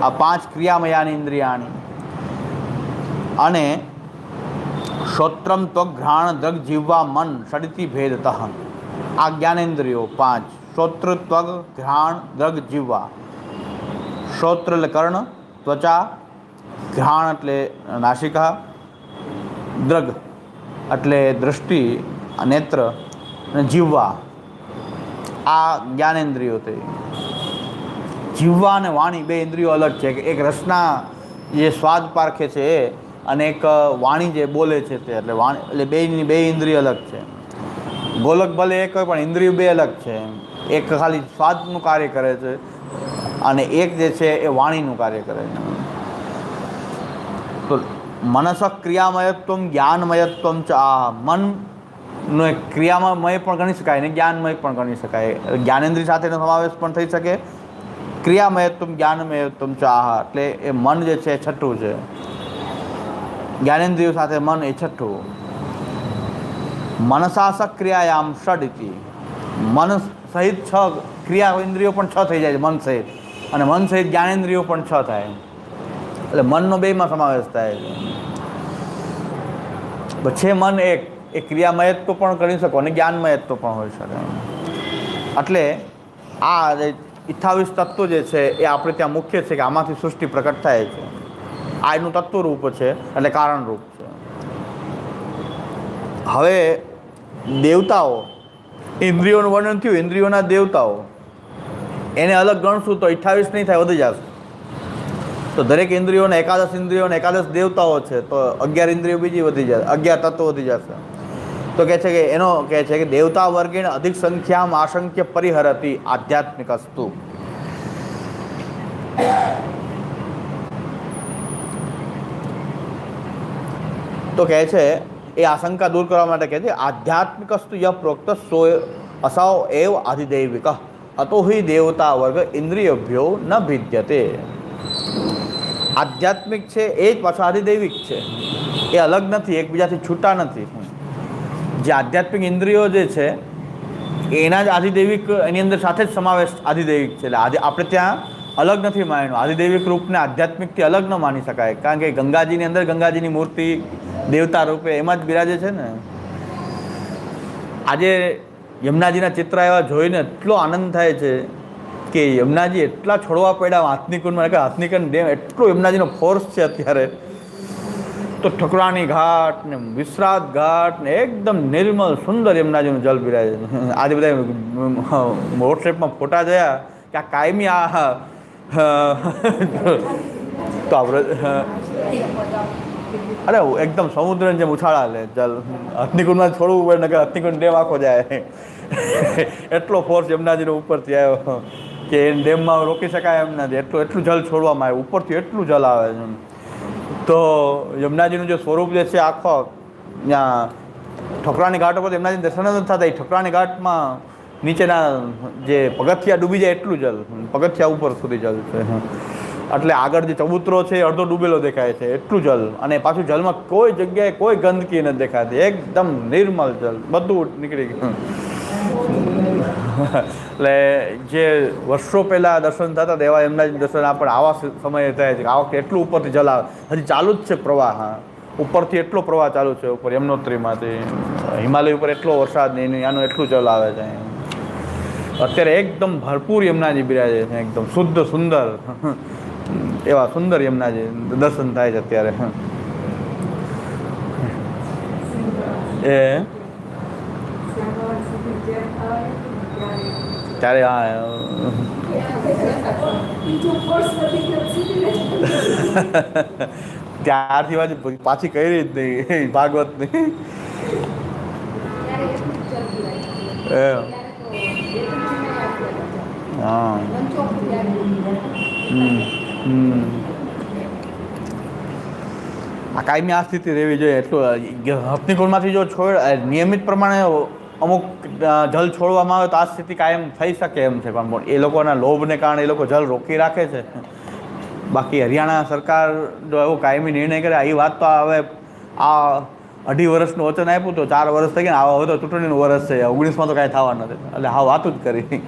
આ 5 ક્રિયામયાની ઇન્દ્રિયાણી. અને શ્રોત્રમ ત્વઘ્રાણ દ્રગ જીવવા મન ષડિતિ ભેદતઃ, આ જ્ઞાનેન્દ્રિયો 5. શ્રોત્ર, ત્વગ, ઘ્રાણ, દ્રગ, જીવવા. શ્રોત્ર એટલે કર્ણ, ત્વચા, ઘ્રાણ એટલે નાસિકા, દ્રગ એટલે દૃષ્ટિ, નેત્ર, અને જીવવા, આ જ્ઞાનેન્દ્રિયો થઈ. જીવવા અને વાણી 2 ઇન્દ્રિયો અલગ છે. એક રસના જે સ્વાદ પારખે છે એ, અને એક વાણી જે બોલે છે તે. એટલે વાણી એટલે 2 ઇન્દ્રિય અલગ છે. ગોલક ભલે એક હોય પણ ઇન્દ્રિયો 2 અલગ છે. એક ખાલી સ્વાદનું કાર્ય કરે છે અને એક જે છે એ વાણીનું કાર્ય કરે છે. તો મનસ ક્રિયામયત્વ જ્ઞાનમયત્વ ચ. આ મનનો એક ક્રિયામય પણ ગણી શકાય ને જ્ઞાનમય પણ ગણી શકાય. જ્ઞાનેન્દ્રિય સાથેનો સમાવેશ પણ થઈ શકે. ક્રિયામયત્વ જ્ઞાનમયત્વ ચ. એટલે એ મન જે છે એ છઠ્ઠું છે. જ્ઞાનેન્દ્રિયો સાથે મન એ છઠ્ઠું. મનસા સક્રિયાયામ ષડિતિ, મન સહિત 6 ક્રિયા ઇન્દ્રિયો પણ 6 થઈ જાય છે મન સહિત, અને મન સહિત જ્ઞાનેન્દ્રિયો પણ 6 થાય. એટલે મનનો 2માં સમાવેશ થાય છે. છે મન એક, એ ક્રિયામયત્વ પણ કરી શકો અને જ્ઞાનમયત્વ પણ હોઈ શકે. એટલે આ 28 તત્વો જે છે એ આપણે ત્યાં મુખ્ય છે કે આમાંથી સૃષ્ટિ પ્રકટ થાય છે. આ એનું તત્વરૂપ છે એટલે કારણરૂપ છે. હવે દેવતાઓ, ઇન્દ્રિયોનું વર્ણન થયું, ઇન્દ્રિયોના દેવતાઓ, એને અલગ ગણશું તો 28 નહીં થાય, વધી જશે. તો દરેક ઇન્દ્રિયોને 11 ઇન્દ્રિયોને 11 દેવતાઓ છે, તો 11 ઇન્દ્રિયો બીજી વધી જશે, 11 તત્વો વધી જશે. તો કહે છે કે એનો કહે છે કે દેવતા વર્ગેણ અધિક સંખ્યામાં આશંક્ય પરિહરતી આધ્યાત્મિક અસ્તુ. તો કહે છે એ આશંકા દૂર કરવા માટે કહે છે આધ્યાત્મિકસ્તુ ય પ્રોક્ત સો અસાવ એવ આધિદૈવિક અતો હિ દેવતા વર્ગ ઇન્દ્રિયભ્યો ન ભિદ્યતે. આધ્યાત્મિક છે એ જ પાછો આધિદૈવિક છે, એ અલગ નથી, એકબીજાથી છૂટા નથી. જે આધ્યાત્મિક ઇન્દ્રિયો જે છે એના જ આધિદૈવિક એની અંદર સાથે જ સમાવેશ આધિદૈવિક છે. એટલે આપણે ત્યાં અલગ નથી માન્યું, આધિદૈવિક રૂપને આધ્યાત્મિકથી અલગ ન માની શકાય, કારણ કે ગંગાજીની અંદર ગંગાજીની મૂર્તિ દેવતા રૂપે એમાં જ બિરાજે છે ને. આજે યમુનાજીના ચિત્ર એવા જોઈને એટલો આનંદ થાય છે કે યમુનાજી એટલા છોડવા પડ્યા હાથની કુંડમાં, કે હાથની કુંડ ડેમ એટલો યમુનાજીનો ફોર્સ છે અત્યારે તો ઠકરાણી ઘાટ ને વિશ્રાત ઘાટ ને એકદમ નિર્મલ સુંદર યમુનાજીનું જલ બિરાજે. આજે બધા વોટ્સએપમાં ફોટા જોયા કે આ કાયમી તો અરે એકદમ સમુદ્રની જેમ ઉછાળા લે જલ. હથનીકુંડમાં છોડવું પડે નકર હથનીકુંડ ડેમ આખો જાય. એટલો ફોર્સ યમુનાજીનો ઉપરથી આવ્યો કે એ ડેમમાં રોકી શકાય એમ નથી, એટલું જલ છોડવામાં આવે, ઉપરથી એટલું જલ આવે છે. તો યમુનાજીનું જે સ્વરૂપ જે છે આખો ત્યાં ઠકરાણી ઘાટ ઉપર યમુનાજી દર્શન જ થતા, ઠકરાણી ઘાટમાં નીચેના જે પગથિયા ડૂબી જાય એટલું જલ, પગથિયા ઉપર સુધી જલ છે. એટલે આગળ જે ચબૂતરો છે અડધો ડૂબેલો દેખાય છે એટલું જલ, અને પાછું જલમાં કોઈ જગ્યાએ કોઈ ગંદકી નથી દેખાતી, એકદમ નિર્મલ જલ, બધું નીકળી ગયું. એટલે જે વર્ષો પહેલાં દર્શન થતા એવા યમુનાજી દર્શન આપણે આવા સમયે થાય છે કે આ વખતે એટલું ઉપરથી જલ આવે, હજી ચાલુ જ છે પ્રવાહ. હા, ઉપરથી એટલો પ્રવાહ ચાલુ છે ઉપર યમનોત્રીમાંથી, હિમાલય ઉપર એટલો વરસાદ નહીં, આનું એટલું જલ આવે છે. અત્યારે એકદમ ભરપૂર યમુનાજી બિરાજે છે, એકદમ શુદ્ધ સુંદર એવા સુંદર યમુનાજી દર્શન થાય છે અત્યારે. એ ત્યારે ત્યારથી બાજુ પાછી કરી જ નહીં ભાગવતની. હા આ કાયમી આ સ્થિતિ રહેવી જોઈએ. એટલું હથનીકુંડમાંથી જો છોડ નિયમિત પ્રમાણે અમુક જલ છોડવામાં આવે તો આ સ્થિતિ કાયમ થઈ શકે એમ છે, પણ એ લોકોના લોભને કારણે એ લોકો જલ રોકી રાખે છે. બાકી હરિયાણા સરકાર જો એવો કાયમી નિર્ણય કરે, એ વાત તો હવે આ 2.5 વર્ષનું વચન આપ્યું તો 4 વર્ષ થઈ ગયા, હવે તો ચૂંટણીનું વર્ષ છે, 19માં તો કાંઈ થવા નથી. એટલે હા વાત જ કરી,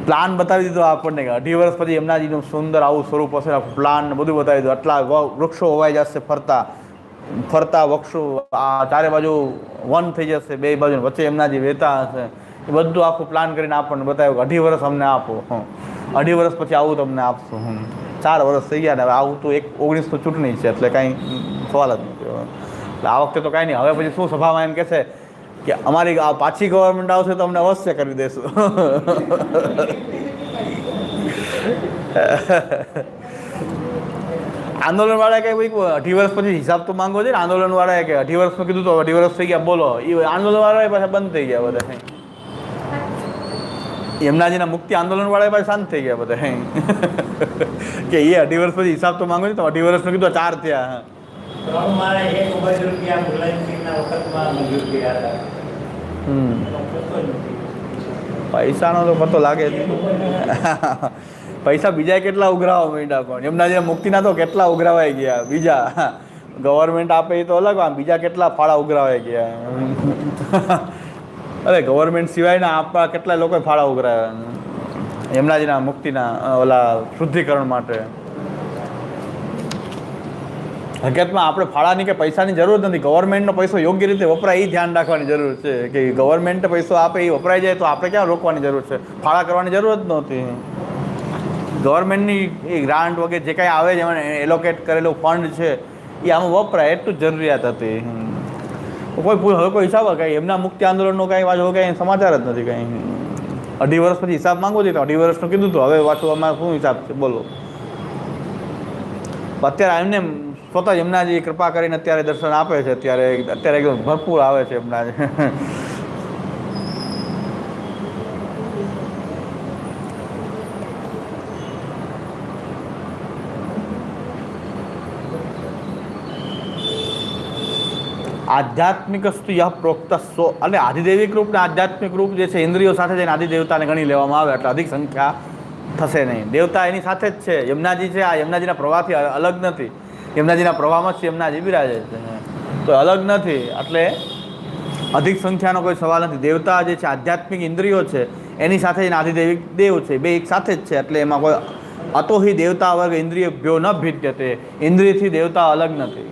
પ્લાન બતાવી દીધો આપણને કે 2.5 વર્ષ પછી યમુનાજીનું સુંદર આવું સ્વરૂપ હશે, પ્લાન ને બધું બતાવી દીધું. આટલા વૃક્ષો હોવાઈ જશે, ફરતા ફરતા વૃક્ષો, આ ચારે બાજુ વન થઈ જશે, બે બાજુ વચ્ચે યમુનાજી વહેતા હશે, એ બધું આખું પ્લાન કરીને આપણને બતાવ્યું કે 2.5 વર્ષ અમને આપો, 2.5 વર્ષ પછી આવું તમને આપશું. 4 વર્ષ થઈ ગયા ને હવે આવું તો 19 ચૂંટણી છે એટલે કાંઈ સવાલ જ નથી. એટલે આ વખતે તો કાંઈ નહીં, હવે પછી શું સભામાં એમ કહેશે કે અમારી આ પાછી ગવર્મેન્ટ આવશે તો અમને અવશ્ય કરી દેશું. આંદોલનવાળાએ કંઈ ભાઈ 2.5 વર્ષ પછી હિસાબ તો માંગવો છે ને. આંદોલનવાળાએ કે 2.5 વર્ષનું કીધું તો 2.5 વર્ષ થઈ ગયા, બોલો એ આંદોલનવાળાએ પાછા બંધ થઈ ગયા બધા. યમુનાજીના મુક્તિ આંદોલનવાળાએ પાછા શાંત થઈ ગયા બધા કે એ 2.5 વર્ષ પછી હિસાબ તો માંગો છે, તો 2.5 વર્ષનું કીધું 4 થયા. પૈસાનો તો પતો લાગે જ. પૈસા બીજા કેટલા ઉઘરાવા માંડ્યા, પણ યમુનાજીના મુક્તિના તો કેટલા ઉઘરાવાઈ ગયા. બીજા ગવર્મેન્ટ આપે એ તો અલગ, બીજા કેટલા ફાળા ઉઘરાવાઈ ગયા. અરે ગવર્મેન્ટ સિવાયના આપવા કેટલા લોકો ફાળા ઉઘરાવ્યા યમુનાજીના મુક્તિના ઓલા શુદ્ધિકરણ માટે. હકીકતમાં આપણે ફાળાની કે પૈસાની જરૂર નથી, ગવર્મેન્ટનો પૈસો યોગ્ય રીતે વપરાય એ ધ્યાન રાખવાની જરૂર છે કે ગવર્મેન્ટ પૈસો આપે એ વપરાઈ જાય તો આપણે ક્યાં રોકવાની જરૂર છે, ફાળા કરવાની જરૂર જ નહોતી. ગવર્મેન્ટની એ ગ્રાન્ટ વગેરે જે કાંઈ આવે છે એમાં એલોકેટ કરેલું ફંડ છે એ આમાં વપરાય એટલું જ જરૂરિયાત હતી. કોઈ હવે કોઈ હિસાબ કાંઈ એમના મુક્તિ આંદોલનનો કાંઈ પાછો કાંઈ સમાચાર જ નથી કાંઈ. 2.5 વર્ષ પછી હિસાબ માંગવો છે તો 2.5 વર્ષનું કીધું તો હવે પાછું અમારે શું હિસાબ છે બોલો. અત્યારે એમને સ્વતઃ યમુનાજી કૃપા કરીને અત્યારે દર્શન આપે છે, અત્યારે એકદમ ભરપૂર આવે છે યમુનાજી. આધ્યાત્મિકસ્તુ યહ પ્રોક્ત સો, એટલે આધિદૈવિક રૂપ ને આધ્યાત્મિક રૂપ જે છે ઇન્દ્રિયો સાથે જઈને આધિદેવતાને ગણી લેવામાં આવે એટલે અધિક સંખ્યા થશે નહીં. દેવતા એની સાથે જ છે. યમુનાજી છે, આ યમુનાજીના પ્રવાહથી અલગ નથી. યમુનાજીના પ્રવાહમાં જ યમુનાજી બિરાજે છે, તો અલગ નથી. એટલે અધિક સંખ્યાનો કોઈ સવાલ નથી. દેવતા જે છે આધ્યાત્મિક ઇન્દ્રિયો છે એની સાથે જઈને આધિદૈવિક દેવ છે, બે એક સાથે જ છે. એટલે એમાં કોઈ અતો હિ દેવતા વર્ગ ઇન્દ્રિયભ્યો ન ભિદ્યતે, ઇન્દ્રિયથી દેવતા અલગ નથી.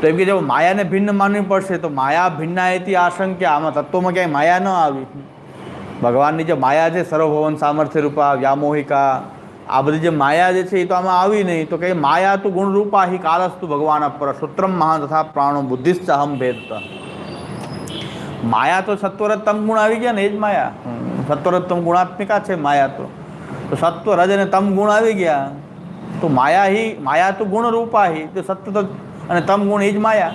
તો એમ કે જો માયાને ભિન્ન માનવી પડશે તો માયા ભિન્નાયતી આશંક્ય, આમાં તત્વમાં ક્યાંય માયા ન આવી. ભગવાનની જે માયા છે સર્વભવન સામર્થ્ય રૂપા વ્યામોહિકા, આ બધી જે માયા જે છે એ તો આમાં આવી નહીં. તો કે માયા તું ગુણરૂપા હિ કાલસ્તુ ભગવાન પર સૂત્રમ મહાન તથા પ્રાણો બુદ્ધિશ્ચ અહમ ભેદતા. માયા તો સત્વરતમ ગુણ આવી ગયા ને, એ જ માયા. સત્વરતમ ગુણાત્મિકા છે માયા. તો સત્વ રજ અને તમ ગુણ આવી ગયા તો માયા તો ગુણ રૂપા હિ, તો સત્વ અને તમ ગુણ એ જ માયા.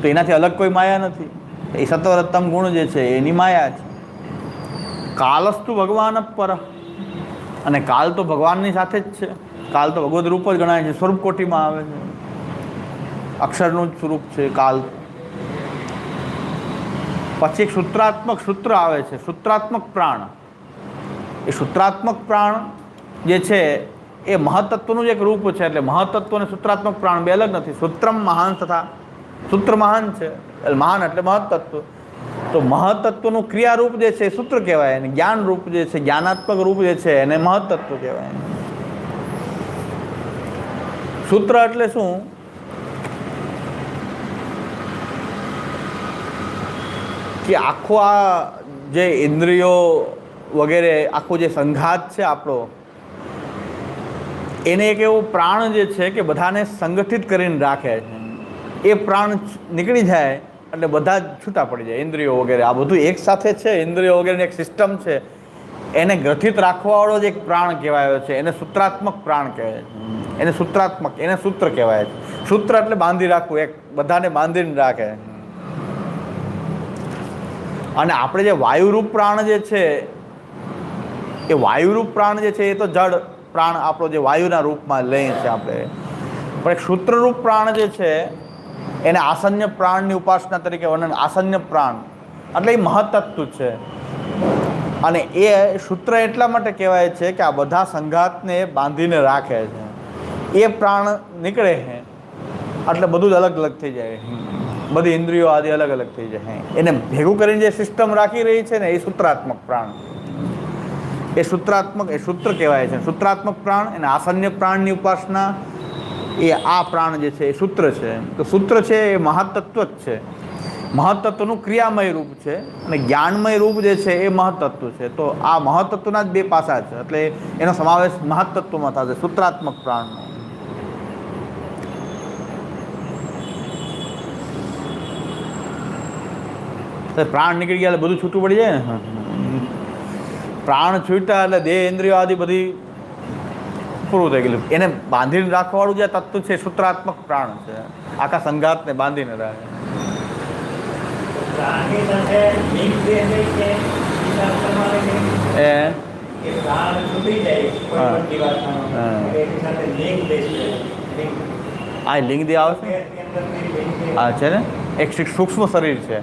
તો એનાથી અલગ કોઈ માયા નથી. એ સત્વરતમ ગુણ જે છે એની માયા છે. કાલસ્તુ ભગવાન પર, અને કાલ તો ભગવાનની સાથે જ છે. કાલ તો ભગવદ રૂપ જ ગણાય છે, સ્વરૂપ કોટીમાં આવે છે, અક્ષરનું જ સ્વરૂપ છે કાલ. પછી એક સૂત્રાત્મક સૂત્ર આવે છે, સૂત્રાત્મક પ્રાણ. એ સૂત્રાત્મક પ્રાણ જે છે એ મહતત્વનું જ એક રૂપ છે. એટલે મહતત્વ અને સૂત્રાત્મક પ્રાણ બે અલગ નથી. સૂત્રમ મહાન તથા, સૂત્ર મહાન છે, મહાન એટલે મહતત્વ. તો મહતત્વનું ક્રિયારૂપ જે છે એ સૂત્ર કહેવાય, અને જ્ઞાન રૂપ જે છે, જ્ઞાનાત્મક રૂપ જે છે એને મહતત્વ કહેવાય. સૂત્ર એટલે શું? કે આખો આ જે ઇન્દ્રિયો વગેરે આખો જે સંઘાત છે આપણો, એને એક એવો પ્રાણ જે છે કે બધાને સંગઠિત કરીને રાખે છે. એ પ્રાણ નીકળી જાય એટલે બધા જ છૂટા પડી જાય. ઇન્દ્રિયો વગેરે આ બધું એક સાથે છે, ઇન્દ્રિયો વગેરેની એક સિસ્ટમ છે. એને ગ્રથિત રાખવાવાળો જ એક પ્રાણ કહેવાયો છે. એને સૂત્રાત્મક પ્રાણ કહેવાય છે. એને સૂત્રાત્મક, એને સૂત્ર કહેવાય છે. સૂત્ર એટલે બાંધી રાખવું, એક બધાને બાંધીને રાખે. અને આપણે જે વાયુરૂપ પ્રાણ જે છે, એ વાયુરૂપ પ્રાણ જે છે એ તો જડ પ્રાણ આપણો જે વાયુના રૂપમાં લઈએ છીએ આપણે. પણ એક સૂત્રરૂપ પ્રાણ જે છે એને આસન્ય પ્રાણની ઉપાસના તરીકે વર્ણન. આસન્ય પ્રાણ એટલે એ મહતત્વ છે. અને એ સૂત્ર એટલા માટે કહેવાય છે કે આ બધા સંઘાતને બાંધીને રાખે છે. એ પ્રાણ નીકળે છે એટલે બધું જ અલગ અલગ થઈ જાય, બધી ઇન્દ્રિયો આદિ અલગ અલગ થઈ જાય. એને ભેગું કરીને જે સિસ્ટમ રાખી રહી છે ને એ સૂત્રાત્મક પ્રાણ. એ સૂત્રાત્મક, એ સૂત્ર કહેવાય છે. સૂત્રાત્મક પ્રાણ, એને આસન્ય પ્રાણની ઉપાસના, એ આ પ્રાણ જે છે એ સૂત્ર છે. તો સૂત્ર છે એ મહતત્વ જ છે. મહતત્વનું ક્રિયામય રૂપ છે અને જ્ઞાનમય રૂપ જે છે એ મહતત્વ છે. તો આ મહતત્વના જ બે પાસા છે. એટલે એનો સમાવેશ મહતત્વમાં થશે, સૂત્રાત્મક પ્રાણનો. પ્રાણ નીકળી ગયા એટલે બધું છૂટું પડી જાય ને. પ્રાણ છૂટ્યા એટલે દેહ ઇન્દ્રિયો આદિ બધી પૂરું થઈ ગયેલું. એને બાંધીને રાખવાવાળું જે તત્વ છે સૂત્રાત્મક પ્રાણ છે. આખા સંઘાતને બાંધીને રાખે. આ લિંગ દે આવે છે. હા છે ને, એક સૂક્ષ્મ શરીર છે.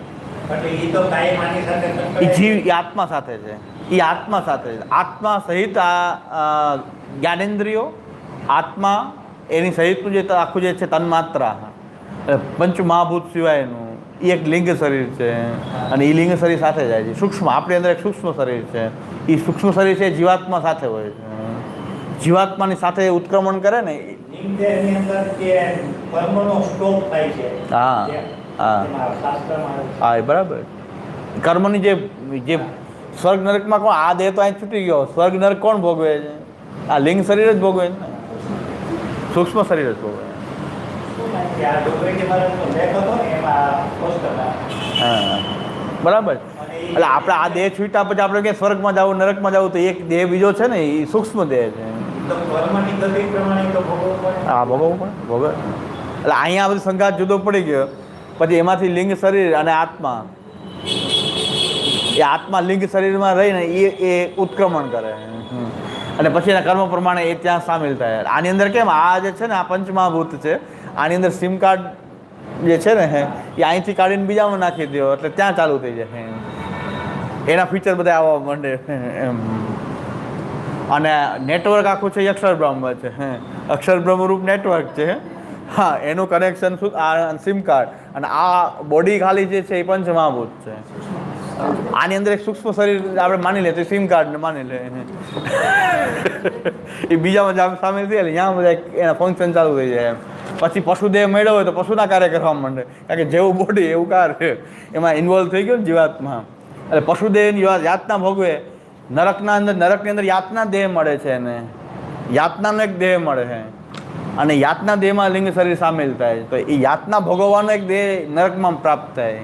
એ જીવ, એ આત્મા સાથે છે. એ આત્મા સાથે છે. આત્મા સહિત આ જ્ઞાનેન્દ્રિયો, આત્મા એની સહિતનું જે આખું જે છે તન્માત્રા, પંચમહાભૂત સિવાયનું એ એક લિંગ શરીર છે. અને એ લિંગ શરીર સાથે જાય છે. સૂક્ષ્મ, આપણી અંદર એક સૂક્ષ્મ શરીર છે. એ સૂક્ષ્મ શરીર છે જીવાત્મા સાથે હોય છે. જીવાત્માની સાથે ઉત્ક્રમણ કરે ને. હા હા હા, એ બરાબર. કર્મની જે સ્વર્ગ નરકમાં કોણ, આ દેહ તો અહીં છૂટી ગયો. સ્વર્ગ નરક કોણ ભોગવે છે? આ લિંગ શરીર જ ભોગવે ને, સૂક્ષ્મ શરીર જ ભોગવે. હા બરાબર. એટલે આપણે આ દેહ છૂટ્યા પછી આપણે કે સ્વર્ગમાં જવું, નરકમાં જવું, તો એક દેહ બીજો છે ને એ સૂક્ષ્મ દેહ છે. હા ભોગવવું પડે, ભોગવે. એટલે અહીંયા બધું સંઘાત જુદો પડી ગયો. પછી એમાંથી લિંગ શરીર અને આત્મા, એ આત્મા લિંગ શરીરમાં રહીને એ ઉત્ક્રમણ કરે અને પછી એના કર્મ પ્રમાણે એ ત્યાં સામેલ થાય. આની અંદર કેમ આ જે છે ને આ પંચમહાભૂત છે, આની અંદર સિમ કાર્ડ જે છે ને એ અહીંથી કાઢીને બીજામાં નાખી દો એટલે ત્યાં ચાલુ થઈ જાય. એના ફીચર બધા આવવા માંડે એમ. અને નેટવર્ક આખું છે એ અક્ષરબ્રહ્મ છે. અક્ષરબ્રહ્મરૂપ નેટવર્ક છે. હા, એનું કનેક્શન શું આ સિમ કાર્ડ અને આ બોડી ખાલી જે છે એ પંચમહાભૂત છે. આની અંદર એક સૂક્ષ્મ શરીર આપણે માની લે તો સિમ કાર્ડને માની લે એ બીજામાં સામેલ થઈ જાય ત્યાં બધા એના ફંક્શન ચાલુ થઈ જાય એમ. પછી પશુદેહ મળ્યો હોય તો પશુના કાર્ય કરવા માંડે કારણ કે જેવું બોડી એવું કાર્ય એમાં ઇન્વોલ્વ થઈ ગયું ને જીવાત્મા. એટલે પશુદેહની યાતના ભોગવે. નરકની અંદર યાતના દેહ મળે છે એને. યાતનાનો એક દેહ મળે છે અને યાતના દેહમાં લિંગ શરીર સામેલ થાય તો એ યાતના ભોગવવાનો એક દેહ નરકમાં પ્રાપ્ત થાય.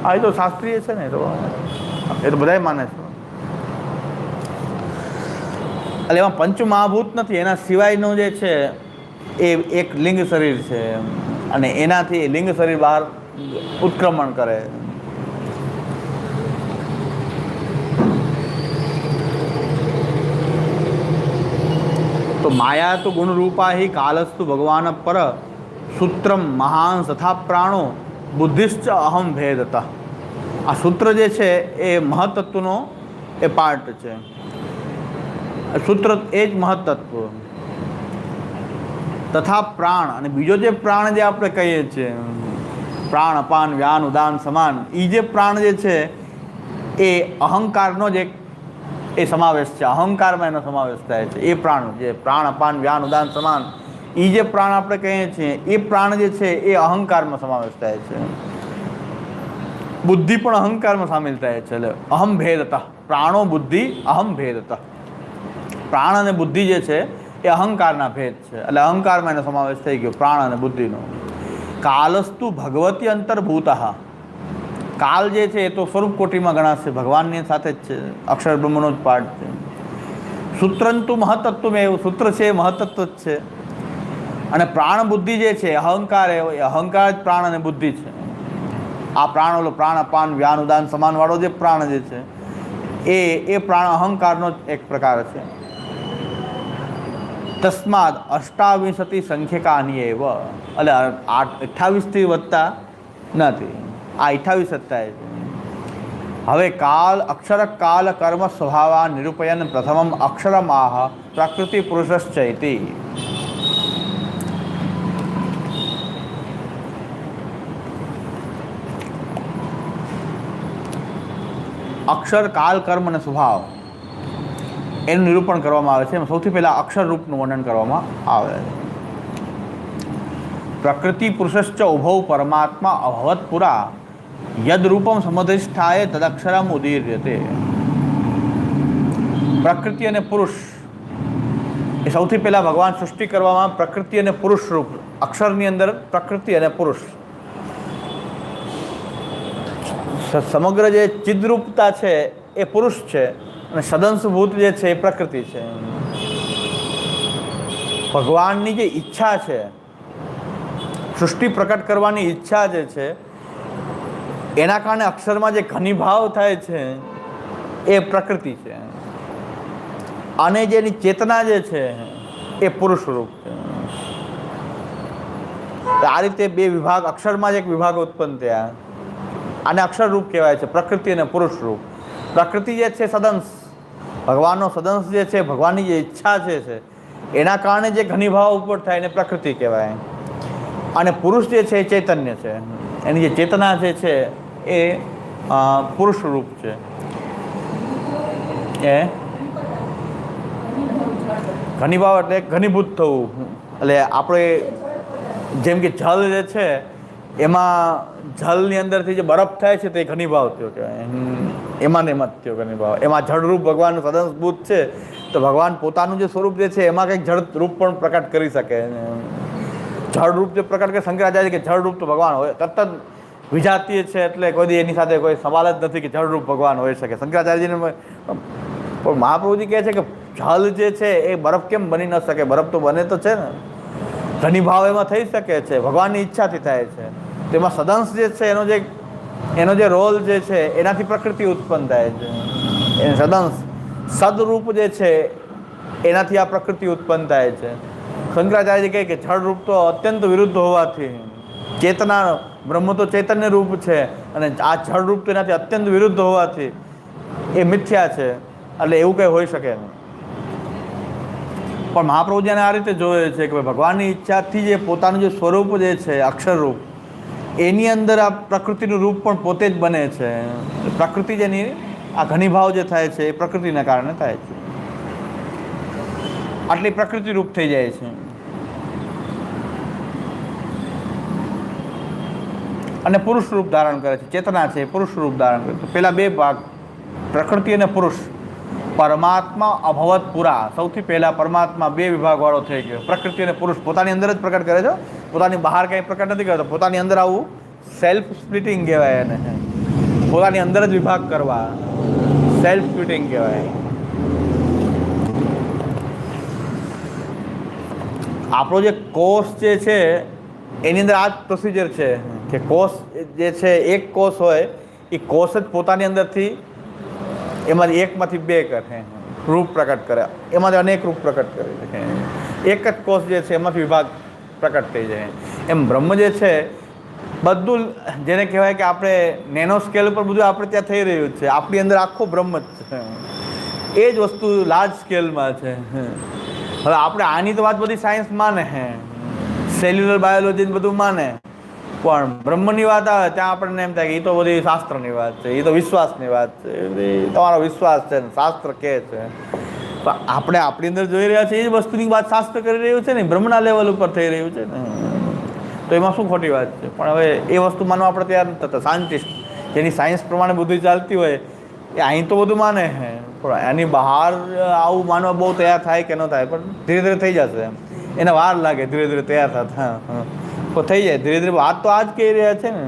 હા, એ તો શાસ્ત્રીય છે ને, એ તો બધા માને છે. એટલે એમાં પંચમહાભૂત નથી, એના સિવાયનું જે છે એ એક લિંગ શરીર છે અને એનાથી લિંગ શરીર બહાર ઉત્ક્રમણ કરે. તો માયા તો ગુણરૂપા હિ કાલસ્તુ ભગવાન પર સૂત્રમ મહાન તથા પ્રાણો બુદ્ધિશ્ચ અહમ ભેદત. આ સૂત્ર જે છે એ મહતત્વનો એ પાર્ટ છે. સૂત્ર એ જ મહતત્વ તથા પ્રાણ અને બીજો જે પ્રાણ જે આપણે કહીએ છીએ પ્રાણ અપાન વ્યાન ઉદાન સમાન, એ જે પ્રાણ જે છે એ અહંકારનો જ એક એ સમાવેશ છે. અહંકારમાં એનો સમાવેશ થાય છે. એ પ્રાણ જે પ્રાણ અપાન વ્યાન ઉદાન સમાન એ જે પ્રાણ આપણે કહીએ છીએ એ પ્રાણ જે છે એ અહંકારમાં સમાવેશ થાય છે. બુદ્ધિ પણ અહંકારમાં સામેલ થાય છે. એટલે અહમ ભેદતા પ્રાણો બુદ્ધિ અહમ ભેદતા. પ્રાણ અને બુદ્ધિ જે છે એ અહંકારના ભેદ છે. એટલે અહંકારમાં એનો સમાવેશ થઈ ગયો પ્રાણ અને બુદ્ધિનો. કાલસ્તુ ભગવતી અંતર્ભૂત. કાલ જે છે એ તો સ્વરૂપ કોટીમાં ગણાશે, ભગવાનની સાથે જ છે, અક્ષર બ્રહ્મનો જ પાઠ છે. સૂત્રંતુ મહતત્વ એવું સૂત્ર છે એ મહતત્વ જ છે. અને પ્રાણ બુદ્ધિ જે છે અહંકાર એ અહંકાર જ પ્રાણ અને બુદ્ધિ છે. આ પ્રાણ ઓલો પ્રાણ અપાન વ્યાન ઉદાન સમાન વાળો જે પ્રાણ જે છે એ પ્રાણ અહંકારનો જ એક પ્રકાર છે. તસ્માદ અષ્ટાવિંશતિ સંખ્યકાની એવ એટલે 28થી વધતા નથી. આ 28 સત્તા છે. હવે કાલ અક્ષર કાલ કર્મ સ્વભાવા નિરૂપયન પ્રથમમ અક્ષરમાહ પ્રકૃતિ પુરુષશ્ચૈતિ. અક્ષર કાલ કર્મ અને સ્વભાવ એનું નિરૂપણ કરવામાં આવે છે. સૌથી પહેલાં અક્ષર રૂપનું વર્ણન કરવામાં આવે છે. પ્રકૃતિ પુરુષશ્ચ ઉભૌ પરમાત્મા અભવત પુરા યદરૂપમ સમધિષ્ઠાય તદક્ષરમ ઉદીર્યતે. પ્રકૃતિ અને પુરુષ એ સૌથી પહેલાં ભગવાન સૃષ્ટિ કરવામાં પ્રકૃતિ અને પુરુષ રૂપ અક્ષરની અંદર પ્રકૃતિ અને પુરુષ સમગ્ર જે ચિદરૂપતા છે એ પુરુષ છે અને સદંશભૂત જે છે એ પ્રકૃતિ છે. ભગવાનની જે ઈચ્છા છે સૃષ્ટિ પ્રકટ કરવાની ઈચ્છા જે છે એના કારણે અક્ષરમાં જે ઘનીભાવ થાય છે એ પ્રકૃતિ છે અને જેની ચેતના જે છે એ પુરુષ રૂપ છે. આ રીતે બે વિભાગ અક્ષરમાં જ એક વિભાગ ઉત્પન્ન થયા આને અક્ષર રૂપ કહેવાય છે, પ્રકૃતિ અને પુરુષ રૂપ. પ્રકૃતિ જે છે સદંશ ભગવાનનો સદંશ જે છે ભગવાનની જે ઈચ્છા છે એના કારણે જે ઘનીભાવ ઉપર થાય એને પ્રકૃતિ કહેવાય. અને પુરુષ જે છે એ ચૈતન્ય છે, એની જે ચેતના જે છે એ પુરુષ રૂપ છે. એ ઘનીભાવ એટલે ઘનીભૂત થવું. એટલે આપણે જેમ કે જલ જે છે એમાં જલની અંદરથી જે બરફ થાય છે તે ઘનીભાવ થયો કહેવાય. એમાં ને એમાં જ થયો ઘનીભાવ. એમાં જળરૂપ ભગવાનનું સદંશભૂત છે તો ભગવાન પોતાનું જે સ્વરૂપ જે છે એમાં કંઈક જળ રૂપ પણ પ્રકટ કરી શકે. જળરૂપ જે પ્રકટ કરે શંકરાચાર્ય કે જળરૂપ તો ભગવાન હોય તરત જ વિજાતીય છે એટલે કોઈ એની સાથે કોઈ સવાલ જ નથી કે જળરૂપ ભગવાન હોઈ શકે. શંકરાચાર્યજીને મહાપ્રભુજી કહે છે કે જળ જે છે એ બરફ કેમ બની ન શકે? બરફ તો બને તો છે ને, ઘનીભાવ એમાં થઈ શકે છે, ભગવાનની ઈચ્છાથી થાય છે. તેમાં સદંશ જે છે એનો જે રોલ જે છે એનાથી પ્રકૃતિ ઉત્પન્ન થાય છે. એ સદંશ સદરૂપ જે છે એનાથી આ પ્રકૃતિ ઉત્પન્ન થાય છે. શંકરાચાર્ય કહે કે જળરૂપ તો અત્યંત વિરુદ્ધ હોવાથી ચેતના બ્રહ્મ તો ચૈતન્ય રૂપ છે અને આ જળરૂપ તો એનાથી અત્યંત વિરુદ્ધ હોવાથી એ મિથ્યા છે, એટલે એવું કંઈ હોઈ શકે નહીં. પણ મહાપ્રભુજીને આ રીતે જોયે છે કે ભગવાનની ઈચ્છાથી જે પોતાનું જે સ્વરૂપ જે છે અક્ષર રૂપ, એની અંદર આ પ્રકૃતિનું રૂપ પણ પોતે જ બને છે. પ્રકૃતિ જેની આ ઘણીભાવ જે થાય છે એ પ્રકૃતિના કારણે થાય છે. આટલી પ્રકૃતિ રૂપ થઈ જાય છે. અને પુરુષ રૂપ ધારણ કરે છે. ચેતના છે પુરુષ રૂપ ધારણ કરે છે. પેલા બે ભાગ પ્રકૃતિ અને પુરુષ. પરમાત્મા અભવત પુરા, સૌથી પહેલા પરમાત્મા બે વિભાગ વાળો થઈ ગયો. પ્રકૃતિ અને પુરુષ પોતાની અંદર જ પ્રકટ કરે છે, પોતાની બહાર કંઈ પ્રકટ નથી કરતો. પોતાની અંદર આવું સેલ્ફ સ્પ્લિટિંગ કહેવાય એને, પોતાની અંદર જ વિભાગ કરવા, સેલ્ફ સ્પ્લિટિંગ કહેવાય. આપણો જે કોષ જે છે એની અંદર આ જ પ્રોસિજર છે કે કોષ જે છે એક કોષ હોય એ કોષ જ પોતાની અંદરથી એમાંથી એકમાંથી બે કરે, રૂપ પ્રકટ કરે, એમાંથી અનેક રૂપ પ્રકટ કરે છે. એક જ કોષ જે છે એમાંથી વિભાગ પ્રકટ થઈ જાય. એમ બ્રહ્મ જે છે બધું જેને કહેવાય કે આપણે નેનો સ્કેલ પર બધું આપણે ત્યાં થઈ રહ્યું છે. આપણી અંદર આખું બ્રહ્મ જ છે. એ જ વસ્તુ લાર્જ સ્કેલમાં છે. હવે આપણે આની તો વાત બધી સાયન્સ માને હે, સેલ્યુલર બાયોલોજી બધું માને, પણ બ્રહ્મની વાત આવે ત્યાં આપણને એમ થાય કે એ તો બધી શાસ્ત્રની વાત છે, એ તો વિશ્વાસની વાત છે, તમારો વિશ્વાસ છે ને શાસ્ત્ર કહે છે. પણ આપણે આપણી અંદર જોઈ રહ્યા છીએ એ જ વસ્તુની વાત શાસ્ત્ર કરી રહ્યું છે ને, બ્રહ્મના લેવલ ઉપર થઈ રહ્યું છે ને, તો એમાં શું ખોટી વાત છે? પણ હવે એ વસ્તુ માનવા આપણે તૈયાર નથી થતા. સાયન્ટિસ્ટ જેની સાયન્સ પ્રમાણે બુદ્ધિ ચાલતી હોય એ અહીં તો બધું માને છે, પણ એની બહાર આવું માનવા બહુ તૈયાર થાય કે ન થાય, પણ ધીરે ધીરે થઈ જશે. એને વાર લાગે ધીરે ધીરે તૈયાર થતા, તો થઈ જાય ધીરે ધીરે. વાત તો આ જ કહી રહ્યા છે ને.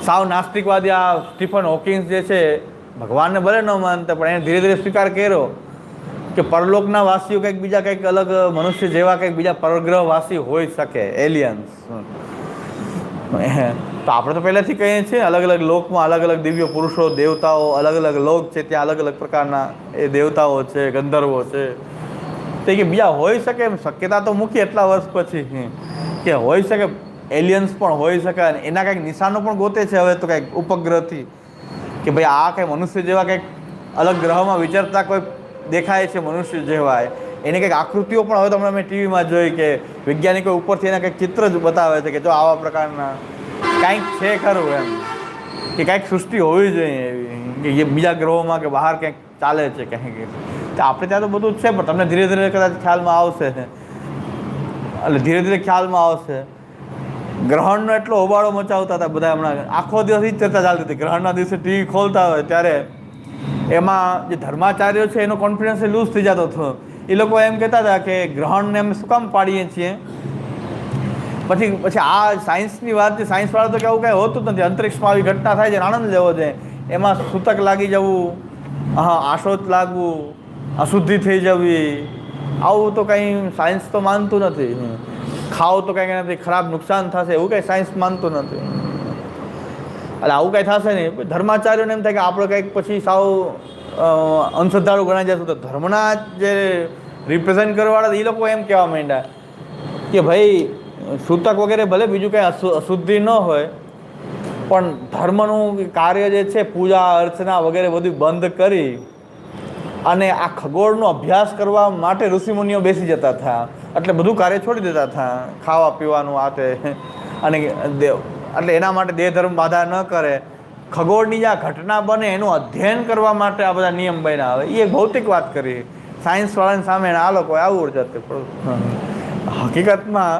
સાવ નાસ્તિકવાદી આ સ્ટીફન હોકિન્સ જે છે ભગવાનને ભલે ન માનતા, પણ એને ધીરે ધીરે સ્વીકાર કર્યો કે પરલોકના વાસીઓ કંઈક બીજા કંઈક અલગ મનુષ્ય જેવા કંઈક બીજા પરગ્રહવાસી હોઈ શકે, એલિયન્સ. તો આપણે તો પહેલાંથી કહીએ છીએ અલગ અલગ લોકમાં અલગ અલગ દિવ્ય પુરુષો, દેવતાઓ, અલગ અલગ લોક છે, ત્યાં અલગ અલગ પ્રકારના એ દેવતાઓ છે, ગંધર્વો છે. તો કે બીજા હોઈ શકે એમ શક્યતા તો મૂકી એટલા વર્ષ પછી કે હોઈ શકે, એલિયન્સ પણ હોઈ શકે. અને એના કંઈક નિશાનો પણ ગોતે છે હવે તો કંઈક ઉપગ્રહથી કે ભાઈ આ કંઈ મનુષ્ય જેવા કંઈક અલગ ગ્રહમાં વિચરતા કોઈ દેખાય છે મનુષ્ય જેવા. એની કંઈક આકૃતિઓ પણ હવે તમને મેં ટીવીમાં જોઈ કે વૈજ્ઞાનિકો ઉપરથી એના કંઈક ચિત્ર જ બતાવે છે કે જો આવા પ્રકારના કાંઈક છે ખરું એમ, કે કાંઈક સૃષ્ટિ હોવી જોઈએ એવી કે જે બીજા ગ્રહોમાં કે બહાર કંઈક ચાલે છે કંઈક. તો આપણે ત્યાં તો બધું જ છે, પણ તમને ધીરે ધીરે કદાચ ખ્યાલમાં આવશે, એટલે ધીરે ધીરે ખ્યાલમાં આવશે. ગ્રહણનો એટલો હોબાળો મચાવતા હતા બધા, હમણાં આખો દિવસ જ ચર્ચા ચાલતી હતી. ગ્રહણના દિવસે ટીવી ખોલતા હોય ત્યારે એમાં જે ધર્માચાર્યો છે એનો કોન્ફિડન્સ લૂઝ થઈ જતો હતો. એ લોકો એમ કહેતા હતા કે ગ્રહણને અમે શું કામ પાડીએ છીએ. પછી આ સાયન્સની વાત છે, સાયન્સવાળા તો કે આવું કાંઈ હોતું જ નથી, અંતરિક્ષમાં આવી ઘટના થાય છે આનંદ લેવો છે. એમાં સૂતક લાગી જવું, આશોચ લાગવું, અશુદ્ધિ થઈ જવી, આવું તો કંઈ સાયન્સ તો માનતું નથી. ખાવ તો કંઈ નથી, ખરાબ નુકસાન થશે એવું કંઈ સાયન્સ માનતું નથી. એટલે આવું કંઈ થશે નહીં. ધર્માચાર્યોને એમ થાય કે આપણે કંઈક પછી સાવ અંધશ્રદ્ધાળુ ગણાઈ જશું. તો ધર્મના જે રિપ્રેઝેન્ટ કરવાવાળા એ લોકો એમ કહેવા માંડ્યા કે ભાઈ સૂતક વગેરે ભલે બીજું કંઈ અશુદ્ધિ ન હોય, પણ ધર્મનું કાર્ય જે છે પૂજા અર્ચના વગેરે બધું બંધ કરી અને આ ખગોળનો અભ્યાસ કરવા માટે ઋષિમુનિઓ બેસી જતા હતા. એટલે બધું કાર્ય છોડી દેતા હતા, ખાવા પીવાનું આ તે. અને એટલે એના માટે દેહ ધર્મ બાધા ન કરે, ખગોળની જે ઘટના બને એનું અધ્યયન કરવા માટે આ બધા નિયમ બન્યા. આવે એ ભૌતિક વાત કરી, સાયન્સવાળાની સામે આ લોકોએ આવું જતું. હકીકતમાં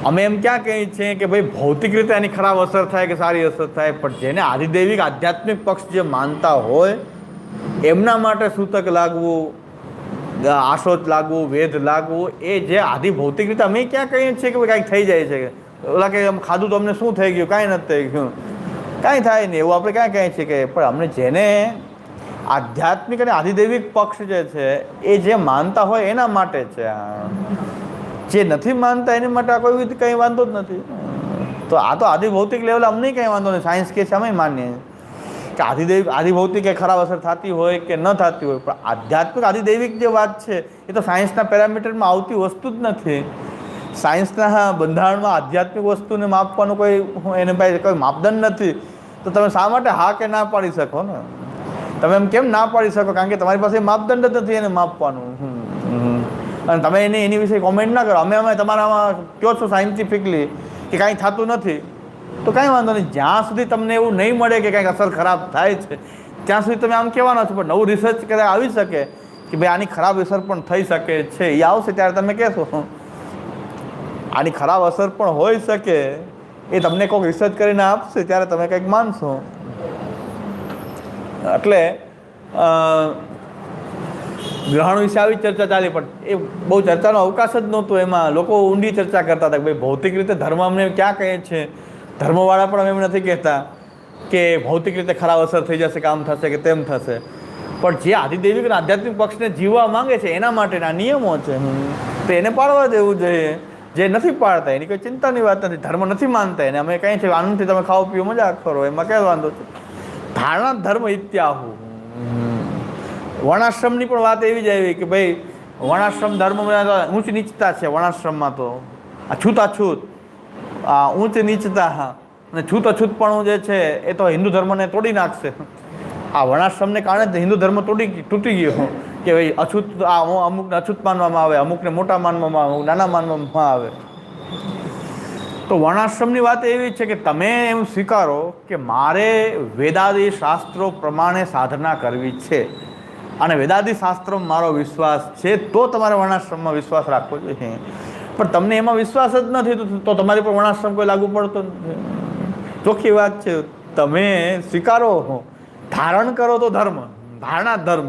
અમે એમ ક્યાં કહીએ છીએ કે ભાઈ ભૌતિક રીતે એની ખરાબ અસર થાય કે સારી અસર થાય, પણ જેને આધિદૈવિક આધ્યાત્મિક પક્ષ જે માનતા હોય એમના માટે સૂતક લાગવું, આશોચ લાગવું, વેદ લાગવું, એ જે આધિ ભૌતિક રીતે અમે ક્યાં કહીએ છીએ કે ભાઈ કાંઈક થઈ જાય છે. ઓલા કે ખાધું તો અમને શું થઈ ગયું, કાંઈ નથી થઈ ગયું, કાંઈ થાય નહીં એવું આપણે ક્યાં કહીએ છીએ કે. પણ અમને જેને આધ્યાત્મિક અને આધિદૈવિક પક્ષ જે છે એ જે માનતા હોય એના માટે છે. જે નથી માનતા એની માટે આ કોઈ કંઈ વાંધો જ નથી. તો આ તો આદિ ભૌતિક લેવલે અમને કંઈ વાંધો નહીં, સાયન્સ કે છે અમે માનીએ. કે આધિભૌતિક કે ખરાબ અસર થતી હોય કે ન થતી હોય, પણ આધ્યાત્મિક આધિદૈવિક જે વાત છે એ તો સાયન્સના પેરામીટરમાં આવતી વસ્તુ જ નથી. સાયન્સના બંધારણમાં આધ્યાત્મિક વસ્તુને માપવાનું કોઈ એને ભાઈ કોઈ માપદંડ નથી. તો તમે શા માટે હા કે ના પાડી શકો ને? તમે એમ કેમ ના પાડી શકો? કારણ કે તમારી પાસે માપદંડ જ નથી એને માપવાનું. અને તમે એની વિશે કોમેન્ટ ના કરો. અમે તમારામાં કહો છો સાયન્ટિફિકલી કે કાંઈ થતું નથી, તો કાંઈ વાંધો નહીં. જ્યાં સુધી તમને એવું નહીં મળે કે કાંઈક અસર ખરાબ થાય છે, ત્યાં સુધી તમે આમ કહેવાના છો. પણ નવું રિસર્ચ કદાચ આવી શકે કે ભાઈ આની ખરાબ અસર પણ થઈ શકે છે, એ આવશે ત્યારે તમે કહેશો આની ખરાબ અસર પણ હોઈ શકે, એ તમને કોઈક રિસર્ચ કરીને આપશે ત્યારે તમે કંઈક માનશો. એટલે ગ્રહણ વિશે આવી ચર્ચા ચાલી, પણ એ બહુ ચર્ચાનો અવકાશ જ નહોતો. એમાં લોકો ઊંડી ચર્ચા કરતા હતા કે ભાઈ ભૌતિક રીતે ધર્મ અમને ક્યાં કહે છે. ધર્મવાળા પણ અમે એમ નથી કહેતા કે ભૌતિક રીતે ખરાબ અસર થઈ જશે, કામ થશે કે તેમ થશે. પણ જે આધિદૈવિક અને આધ્યાત્મિક પક્ષને જીવવા માંગે છે એના માટેના નિયમો છે, તો એને પાળવા દેવું જોઈએ. જે નથી પાડતા એની કોઈ ચિંતાની વાત નથી. ધર્મ નથી માનતા એને અમે કંઈ છે આનંદથી તમે ખાઓ પીઓ મજા કરો, એમાં ક્યાં વાંધો છે. ધારણા ધર્મ ઇત્યાહુ. વર્ણાશ્રમની પણ વાત એવી જ આવી કે ભાઈ વર્ણાશ્રમ ધર્મ ઊંચ નીચતા છે. વર્ણાશ્રમમાં તો આ છૂતાછૂત, આ ઊંચ નીચતા, હા, અને છૂતઅછૂતપણું જે છે એ તો હિન્દુ ધર્મને તોડી નાખશે. આ વર્ણાશ્રમને કારણે જ હિન્દુ ધર્મ તૂટી ગયો કે ભાઈ અછૂત, આ અમુકને અછૂત માનવામાં આવે, અમુકને મોટા માનવામાં આવે, નાના માનવામાં આવે. તો વર્ણાશ્રમની વાત એવી છે કે તમે એમ સ્વીકારો કે મારે વેદાદી શાસ્ત્રો પ્રમાણે સાધના કરવી છે અને વેદાદી શાસ્ત્રોમાં મારો વિશ્વાસ છે, તો તમારે વર્ણાશ્રમમાં વિશ્વાસ રાખવો જોઈએ. પણ તમને એમાં વિશ્વાસ જ નથી તો તમારી પર વર્ણાશ્રમ કોઈ લાગુ પડતો નથી. ચોખ્ખી વાત છે. તમે સ્વીકારો, ધારણ કરો તો ધર્મ, ધારણા ધર્મ.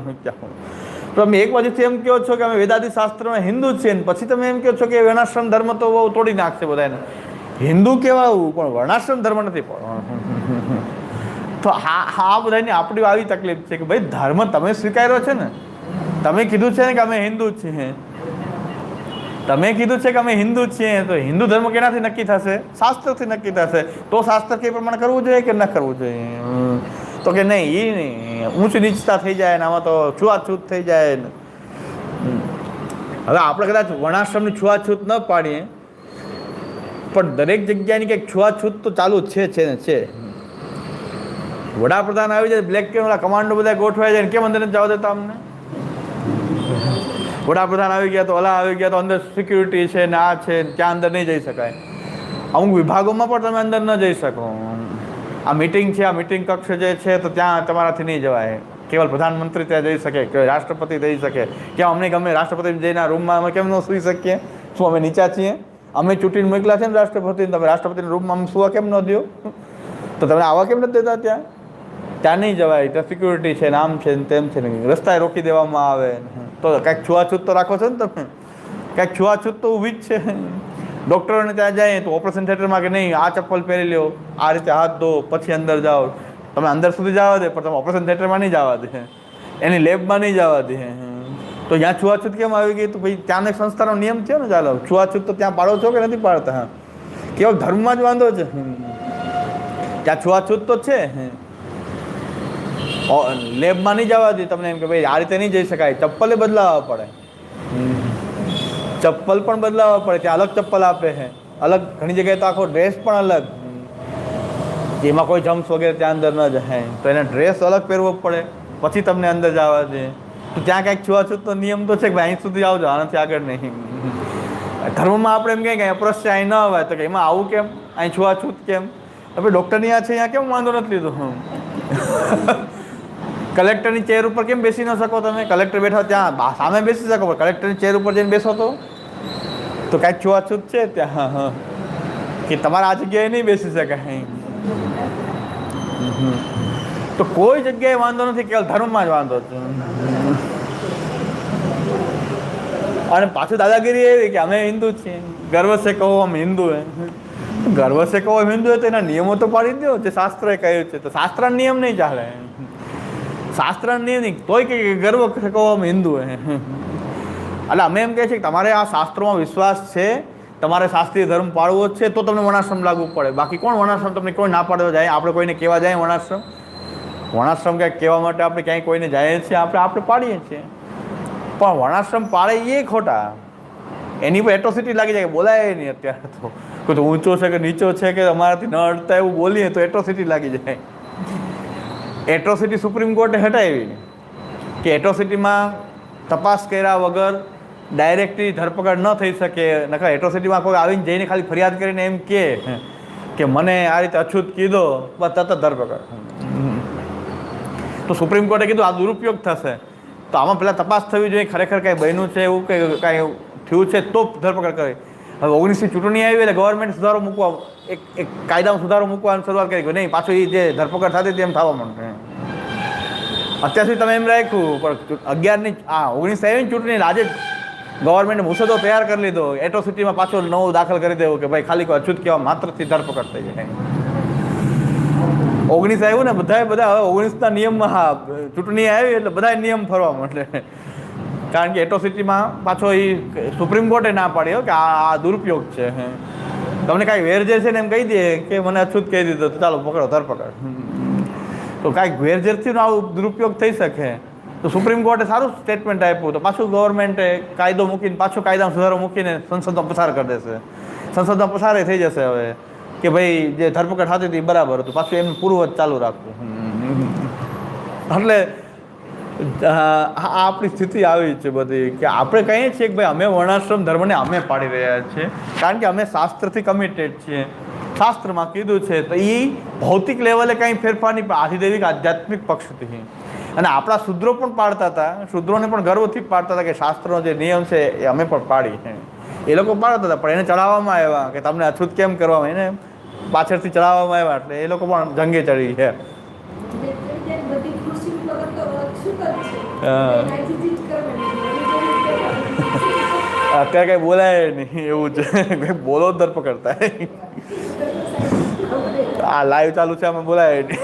તો તમે એક બાજુથી એમ કહો છો કે અમે વેદાદી શાસ્ત્રમાં હિન્દુ છીએ, ને પછી તમે એમ કહો છો કે વર્ણાશ્રમ ધર્મ તો બહુ તોડી નાખશે બધાને. હિન્દુ કહેવાવું પણ વર્ણાશ્રમ ધર્મ નથી. તો આ બધાની આપણી આવી તકલીફ છે કે ભાઈ ધર્મ તમે સ્વીકાર્યો છે ને, તમે કીધું છે ને કે અમે હિન્દુ છીએ, તમે કીધું છે કે અમે હિન્દુ છીએ, તો હિન્દુ ધર્મ કેનાથી નક્કી થશે? શાસ્ત્રથી નક્કી થશે. તો શાસ્ત્ર કે પ્રમાણે કરવું જોઈએ કે ન કરવું જોઈએ? તો કે નહીં, એ નહીં, ઊંચ નીચતા થઈ જાય ને આમાં તો છૂઆછૂત થઈ જાય ને. હવે આપણે કદાચ વર્ણાશ્રમની છૂઆછૂત ન પાડીએ, પણ દરેક જગ્યાની કંઈક છૂઆછૂત તો ચાલુ જ છે ને છે. વડાપ્રધાન આવી જાય, બ્લેક કે ઓલા કમાન્ડો બધા ગોઠવાઈ જાય, કેમ અંદર જવા દેતા અમને? વડાપ્રધાન આવી ગયા તો ઓલા આવી ગયા તો અંદર સિક્યુરિટી છે ને આ છે, ત્યાં અંદર નહીં જઈ શકાય. અમુક વિભાગોમાં પણ તમે અંદર ન જઈ શકો. આ મિટિંગ છે, આ મિટિંગ કક્ષ જે છે તો ત્યાં તમારાથી નહીં જવાય. કેવલ પ્રધાનમંત્રી ત્યાં જઈ શકે, કે રાષ્ટ્રપતિ જઈ શકે. કેમ અમને ગમે રાષ્ટ્રપતિ જઈને રૂમમાં અમે કેમ ન સૂઈ શકીએ? શું અમે નીચા છીએ? અમે ચૂંટીને મોકલા છે ને રાષ્ટ્રપતિને, તમે રાષ્ટ્રપતિના રૂમમાં અમે સુવા કેમ ન દો? તો તમે આવા કેમ નથી દેતા? ત્યાં નહીં જવાય, ત્યાં સિક્યુરિટી છે ને આમ છે ને તેમ છે ને, રસ્તાએ રોકી દેવામાં આવે. તો કાંઈક છૂઆછૂત તો રાખો છો ને તમે, કાંઈક છૂઆછૂત તો ઊભી જ છે. ડૉક્ટરોને ત્યાં જાય તો ઓપરેશન થિયેટરમાં કે નહીં આ ચપ્પલ પહેરી લો, આ રીતે હાથ ધો, પછી અંદર જાઓ. તમે અંદર સુધી જવા દે પણ તમે ઓપરેશન થિયેટરમાં નહીં જવા દે, એની લેબમાં નહીં જવા દે. તો ત્યાં છૂઆછૂત કેમ આવી ગઈ? તો ભાઈ ત્યાંનો એક સંસ્થાનો નિયમ છે ને, ચાલો છૂઆછૂત તો ત્યાં પાડો છો કે નથી પાડતા? હા, કેવળ ધર્મમાં જ વાંધો છે, ત્યાં છૂઆછૂત તો છે. લેબમાં નહીં જવા દે તમને એમ કે ભાઈ આ રીતે નહીં જઈ શકાય, ચપ્પલે બદલાવવા પડે, ચપ્પલ પણ બદલાવવા પડે. ત્યાં અલગ ચપ્પલ આપે છે, અલગ. ઘણી જગ્યાએ તો આખો ડ્રેસ પણ અલગ, જેમાં કોઈ જમ્સ વગેરે ત્યાં અંદર ન જાય તો એને ડ્રેસ અલગ પહેરવો પડે, પછી તમને અંદર જવા દે. તો ત્યાં કાંઈક છૂઆછૂતનો નિયમ તો છે કે ભાઈ અહીં સુધી આવજો, આનાથી આગળ નહીં. ધર્મમાં આપણે એમ કહીએ કે અપ્રશ્ય અહીં ન આવે, તો કે એમાં આવું કેમ? અહીં છૂઆછૂત કેમ? હવે ડૉક્ટરની આ છે અહીંયા કેમ વાંધો નથી લીધો? કલેક્ટરની ચેર ઉપર કેમ બેસી ન શકો તમે? કલેક્ટર બેઠા ત્યાં સામે બેસી શકો, પણ કલેક્ટરની ચેર ઉપર જઈને બેસો તો કાંઈક છૂઆછૂત છે ત્યાં, કે તમારે આ જગ્યાએ નહીં બેસી શકાય. તો કોઈ જગ્યાએ વાંધો નથી, કેવલ ધર્મમાં જ વાંધો છે. અને પાછું દાદાગીરી એવી કે અમે હિન્દુ છીએ, ગર્વ છે કહો અમે હિન્દુ હે. ગર્વ છે કહો હિન્દુ હોય તો એના નિયમો તો પાડી દો જે શાસ્ત્રએ કહ્યું છે. તો શાસ્ત્રના નિયમ નહીં ચાલે, શાસ્ત્રના નિયમ નહીં, તોય કે ગર્વ છે કહો અમે હિન્દુ હે. એટલે અમે એમ કહે છે કે તમારે આ શાસ્ત્રોમાં વિશ્વાસ છે, તમારે શાસ્ત્રીય ધર્મ પાળવો છે, તો તમને વર્ણાશ્રમ લાગુ પડે. બાકી કોણ વર્ણાશ્રમ તમને કોઈ ના પાડવા જાય? આપણે કોઈને કહેવા જાય વર્ણાશ્રમ? વર્ણાશ્રમ કંઈક કહેવા માટે આપણે ક્યાંય કોઈને જઈએ છીએ, આપણે પાડીએ છીએ, પણ વર્ણાશ્રમ પાડે એ ખોટા. એની પર એટ્રોસિટી લાગી જાય કે બોલાય નહીં. અત્યારે તો કોઈ તો ઊંચો છે કે નીચો છે કે અમારાથી ન અડતા એવું બોલીએ તો એટ્રોસિટી લાગી જાય. એટ્રોસિટી સુપ્રીમ કોર્ટે હટાવી કે એટ્રોસિટીમાં તપાસ કર્યા વગર ડાયરેક્ટલી ધરપકડ ન થઈ શકે. નકર એટ્રોસિટીમાં કોઈ આવીને જઈને ખાલી ફરિયાદ કરીને એમ કે મને આ રીતે અછૂત કીધો, બસ તરત ધરપકડ. તો સુપ્રીમ કોર્ટે કીધું આ દુરુપયોગ થશે, તો આમાં પહેલાં તપાસ થવી જોઈએ, ખરેખર કાંઈ બન્યું છે એવું કે કાંઈ થયું છે તો ધરપકડ કરે. હવે 19ની ચૂંટણી આવી એટલે ગવર્મેન્ટ સુધારો મૂકવા એક કાયદામાં સુધારો મૂકવાની શરૂઆત કરી કે નહીં, પાછું એ જે ધરપકડ થતી તેમ થવા માંડે. અત્યાર સુધી તમે એમ રાખ્યું, પણ 19ની 19 ચૂંટણી આજે ગવર્મેન્ટે મુસદ્દો તૈયાર કરી લીધો, એટ્રોસિટીમાં પાછો નવો દાખલ કરી દેવો કે ભાઈ ખાલી કોઈ અછૂત કહેવા માત્રથી ધરપકડ થઈ જાય. 19 આવ્યું ને બધા હવે 19ના નિયમમાં ચૂંટણી આવી એટલે બધા નિયમ ફરવા માંડે. કારણ કે એટ્રોસિટીમાં પાછો એ સુપ્રીમ કોર્ટે ના પાડ્યો કે આ દુરુપયોગ છે. તમને કાંઈ વેરઝેર છે ને એમ કહી દે કે મને અછૂત કહી દીધો તો ચાલો પકડો ધરપકડ. તો કાંઈક વેરઝેરથી આવું દુરુપયોગ થઈ શકે. તો સુપ્રીમ કોર્ટે સારું સ્ટેટમેન્ટ આપ્યું, તો પાછું ગવર્મેન્ટે કાયદો મૂકીને પાછો કાયદામાં સુધારો મૂકીને સંસદમાં પસાર કરી દેશે. સંસદમાં પસાર થઈ જશે હવે કે ભાઈ જે ધરપકડ થતી હતી બરાબર હતું, પાછું એમને પૂર્વવત ચાલુ રાખવું. એટલે આપણી સ્થિતિ આવી છે બધી કે આપણે કહીએ છીએ કે ભાઈ અમે વર્ણાશ્રમ ધર્મને અમે પાડી રહ્યા છીએ કારણ કે અમે શાસ્ત્રથી કમિટેડ છીએ. શાસ્ત્રમાં કીધું છે તો એ ભૌતિક લેવલે કંઈ ફેરફાર નહીં, પણ આધિદૈવિક આધ્યાત્મિક પક્ષથી. અને આપણા શૂદ્રો પણ પાડતા હતા, શૂદ્રોને પણ ગર્વથી પાડતા હતા કે શાસ્ત્રનો જે નિયમ છે એ અમે પણ પાડી. એ લોકો પાડતા હતા, પણ એને ચડાવવામાં આવ્યા કે તમને અછૂત કેમ કરવામાં, એને પાછળથી ચડાવવામાં આવ્યા એટલે એ લોકો પણ જંગે ચડી છે. અત્યારે કઈ બોલાય નહીં એવું છે, બોલો જ ધરપકડ થાય. આ લાઈવ ચાલુ છે આમાં બોલાય નહીં,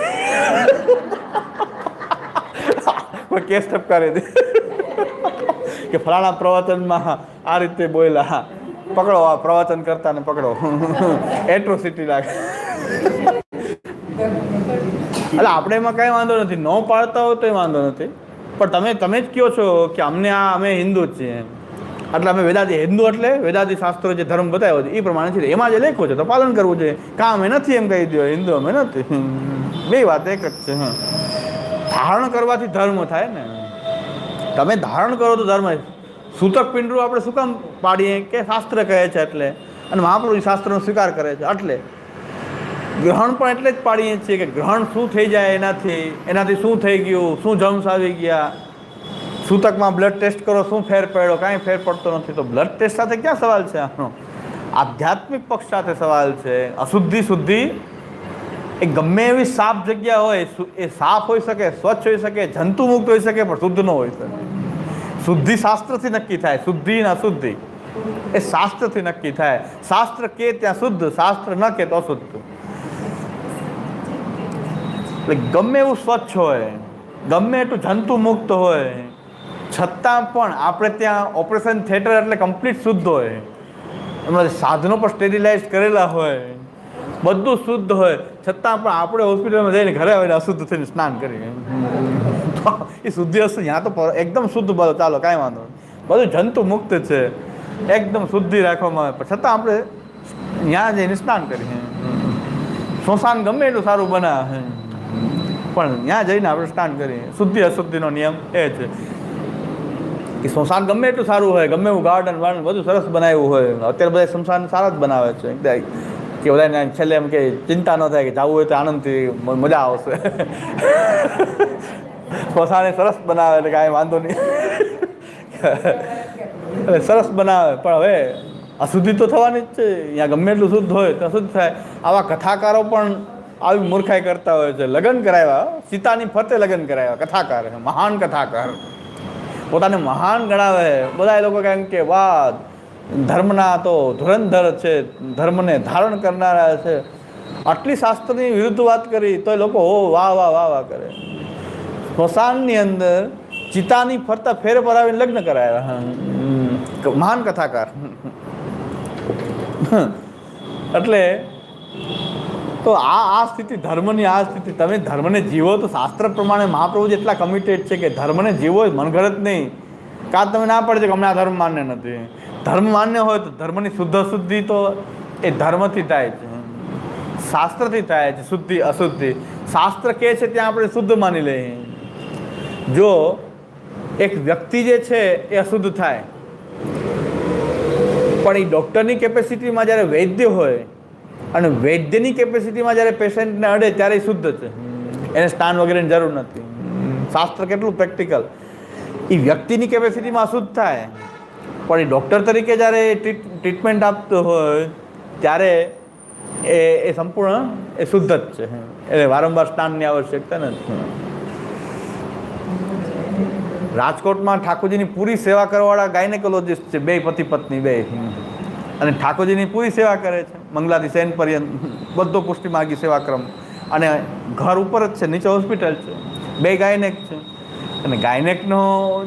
કેસ ઠપકારી દે કે ફલાણા પ્રવચનમાં આ રીતે બોલ્યા, પકડો આ પ્રવચન કરતા ને પકડો, એટ્રોસિટી લાગે. એટલે આપણે એમાં કાંઈ વાંધો નથી, ન પાડતા હોય તો વાંધો નથી, પણ તમે જ કહો છો કે અમને અમે હિન્દુ જ છીએ એટલે અમે વેદાંતી. હિન્દુ એટલે વેદાંતી શાસ્ત્રો જે ધર્મ બતાવ્યો છે એ પ્રમાણે છે, એમાં જે લેખો છે તો પાલન કરવું જોઈએ. કાં અમે નથી એમ કહી દો, હિન્દુ અમે નથી, બે વાત એક જ છે. ધારણ કરવાથી ધર્મ થાય ને, તમે ધારણ કરો તો ધર્મ. સૂતક પિંડરું આપણે શું કામ પાડીએ કે શાસ્ત્ર કહે છે એટલે, અને મહાપુરુષ શાસ્ત્રનો સ્વીકાર કરે છે એટલે. ગ્રહણ પણ એટલે જ પાડીએ છીએ કે ગ્રહણ શું થઈ જાય એનાથી શું થઈ ગયું, શું જમ્સ આવી ગયા. સૂતકમાં બ્લડ ટેસ્ટ કરો, શું ફેર પડ્યો, કાંઈ ફેર પડતો નથી. તો બ્લડ ટેસ્ટ સાથે ક્યાં સવાલ છે આનો? આધ્યાત્મિક પક્ષ સાથે સવાલ છે. અશુદ્ધિ શુદ્ધિ એ ગમે એવી સાફ જગ્યા હોય, એ સાફ હોઈ શકે, સ્વચ્છ હોઈ શકે, જંતુમુક્ત હોઈ શકે, પણ શુદ્ધ ન હોઈ શકે. શુદ્ધિ શાસ્ત્રથી નક્કી થાય, શુદ્ધિ ને અશુદ્ધિ એ શાસ્ત્રથી નક્કી થાય. શાસ્ત્ર કે ત્યાં શુદ્ધ, શાસ્ત્ર ન કે તો અશુદ્ધ. એટલે ગમે એવું સ્વચ્છ હોય, ગમે એટલું જંતુ મુક્ત હોય, છતાં પણ આપણે ત્યાં ઓપરેશન થિયેટર એટલે કમ્પ્લીટ શુદ્ધ હોય, એમાં સાધનો પણ સ્ટેરિલાઇઝ કરેલા હોય, બધું શુદ્ધ હોય, છતાં પણ આપણે હોસ્પિટલમાં જઈને ઘરે આવીને અશુદ્ધ થઈને સ્નાન કરીએ. એ શુદ્ધિ હશે ત્યાં તો એકદમ શુદ્ધ, બધું ચાલો કાંઈ વાંધો નહીં, બધું જંતુ મુક્ત છે, એકદમ શુદ્ધિ રાખવામાં આવે, પણ છતાં આપણે ત્યાં જઈને સ્નાન કરીએ. સ્મશાન ગમે એટલું સારું બનાવે પણ ત્યાં જઈને આપણે સ્નાન કરીએ. શુદ્ધિ અશુદ્ધિનો નિયમ એ છે કે સ્મશાન ગમે એટલું સારું હોય, ગમે એવું ગાર્ડન બધું સરસ બનાવ્યું હોય. અત્યારે બધા સ્મશાન સારા જ બનાવે છે કે બધાને છેલ્લે એમ કે ચિંતા ન થાય કે જવું હોય તો આનંદથી મજા આવશે. સ્મશાને સરસ બનાવે એટલે કાંઈ વાંધો નહીં, સરસ બનાવે, પણ હવે અશુદ્ધિ તો થવાની જ છે. અહીંયા ગમે એટલું શુદ્ધ હોય તો અશુદ્ધ થાય. આવા કથાકારો પણ આવી મૂર્ખાઈ કરતા હોય છે. લગ્ન કરાવ્યા, સીતાની ફરતે લગ્ન કરાવ્યા, કથાકાર, મહાન કથાકાર, પોતાને મહાન ગણાવે. બધા લોકો કેમ કે વાહ ધર્મના તો ધુરંધર છે, ધર્મને ધારણ કરનારા છે. આટલી શાસ્ત્રની વિરુદ્ધ વાત કરી તો એ લોકો હો વાહ વાહ વાહ વાહ કરે. સ્મશાનની અંદર ચિતાની ફરતા ફેર પરાવીને લગ્ન કરાવ્યા, મહાન કથાકાર. એટલે તો આ સ્થિતિ ધર્મની, આ સ્થિતિ તમે ધર્મને જીવો તો શાસ્ત્ર પ્રમાણે મહાપ્રભુ જેટલા કમિટેડ છે કે ધર્મને જીવો મનગઢત નહીં. કાં તમે ના પડે છે કે અમને આ ધર્મ માન્ય નથી. ધર્મ માન્ય હોય તો ધર્મની શુદ્ધ અશુદ્ધિ તો એ ધર્મથી થાય છે, શાસ્ત્રથી થાય છે. શુદ્ધિ અશુદ્ધિ શાસ્ત્ર કહે છે ત્યાં આપણે શુદ્ધ માની લઈએ. જો એક વ્યક્તિ જે છે એ અશુદ્ધ થાય, પણ એ ડૉક્ટરની કેપેસિટીમાં જ્યારે વૈદ્ય હોય અને વૈદ્યની કેપેસિટીમાં જ્યારે પેશન્ટને અડે ત્યારે એ શુદ્ધ છે, એને સ્નાન વગેરેની જરૂર નથી. શાસ્ત્ર કેટલું પ્રેક્ટિકલ. એ વ્યક્તિની કેપેસિટીમાં અશુદ્ધ થાય, પણ એ ડૉક્ટર તરીકે જ્યારે ટ્રીટમેન્ટ આપતો હોય ત્યારે એ સંપૂર્ણ એ શુદ્ધ જ છે. એટલે વારંવાર સ્નાનની આવશ્યકતા નથી. રાજકોટમાં ઠાકોરજીની પૂરી સેવા કરવાવાળા ગાયનેકોલોજીસ્ટ છે, બે પતિ પત્ની બે, અને ઠાકોરજીની પૂરી સેવા કરે છે મંગલાથી સેન પર્યંત, બધો પુષ્ટિ માર્ગી સેવાક્રમ. અને ઘર ઉપર જ છે, નીચે હોસ્પિટલ છે, બે ગાયનેક છે. અને ગાયનેકનો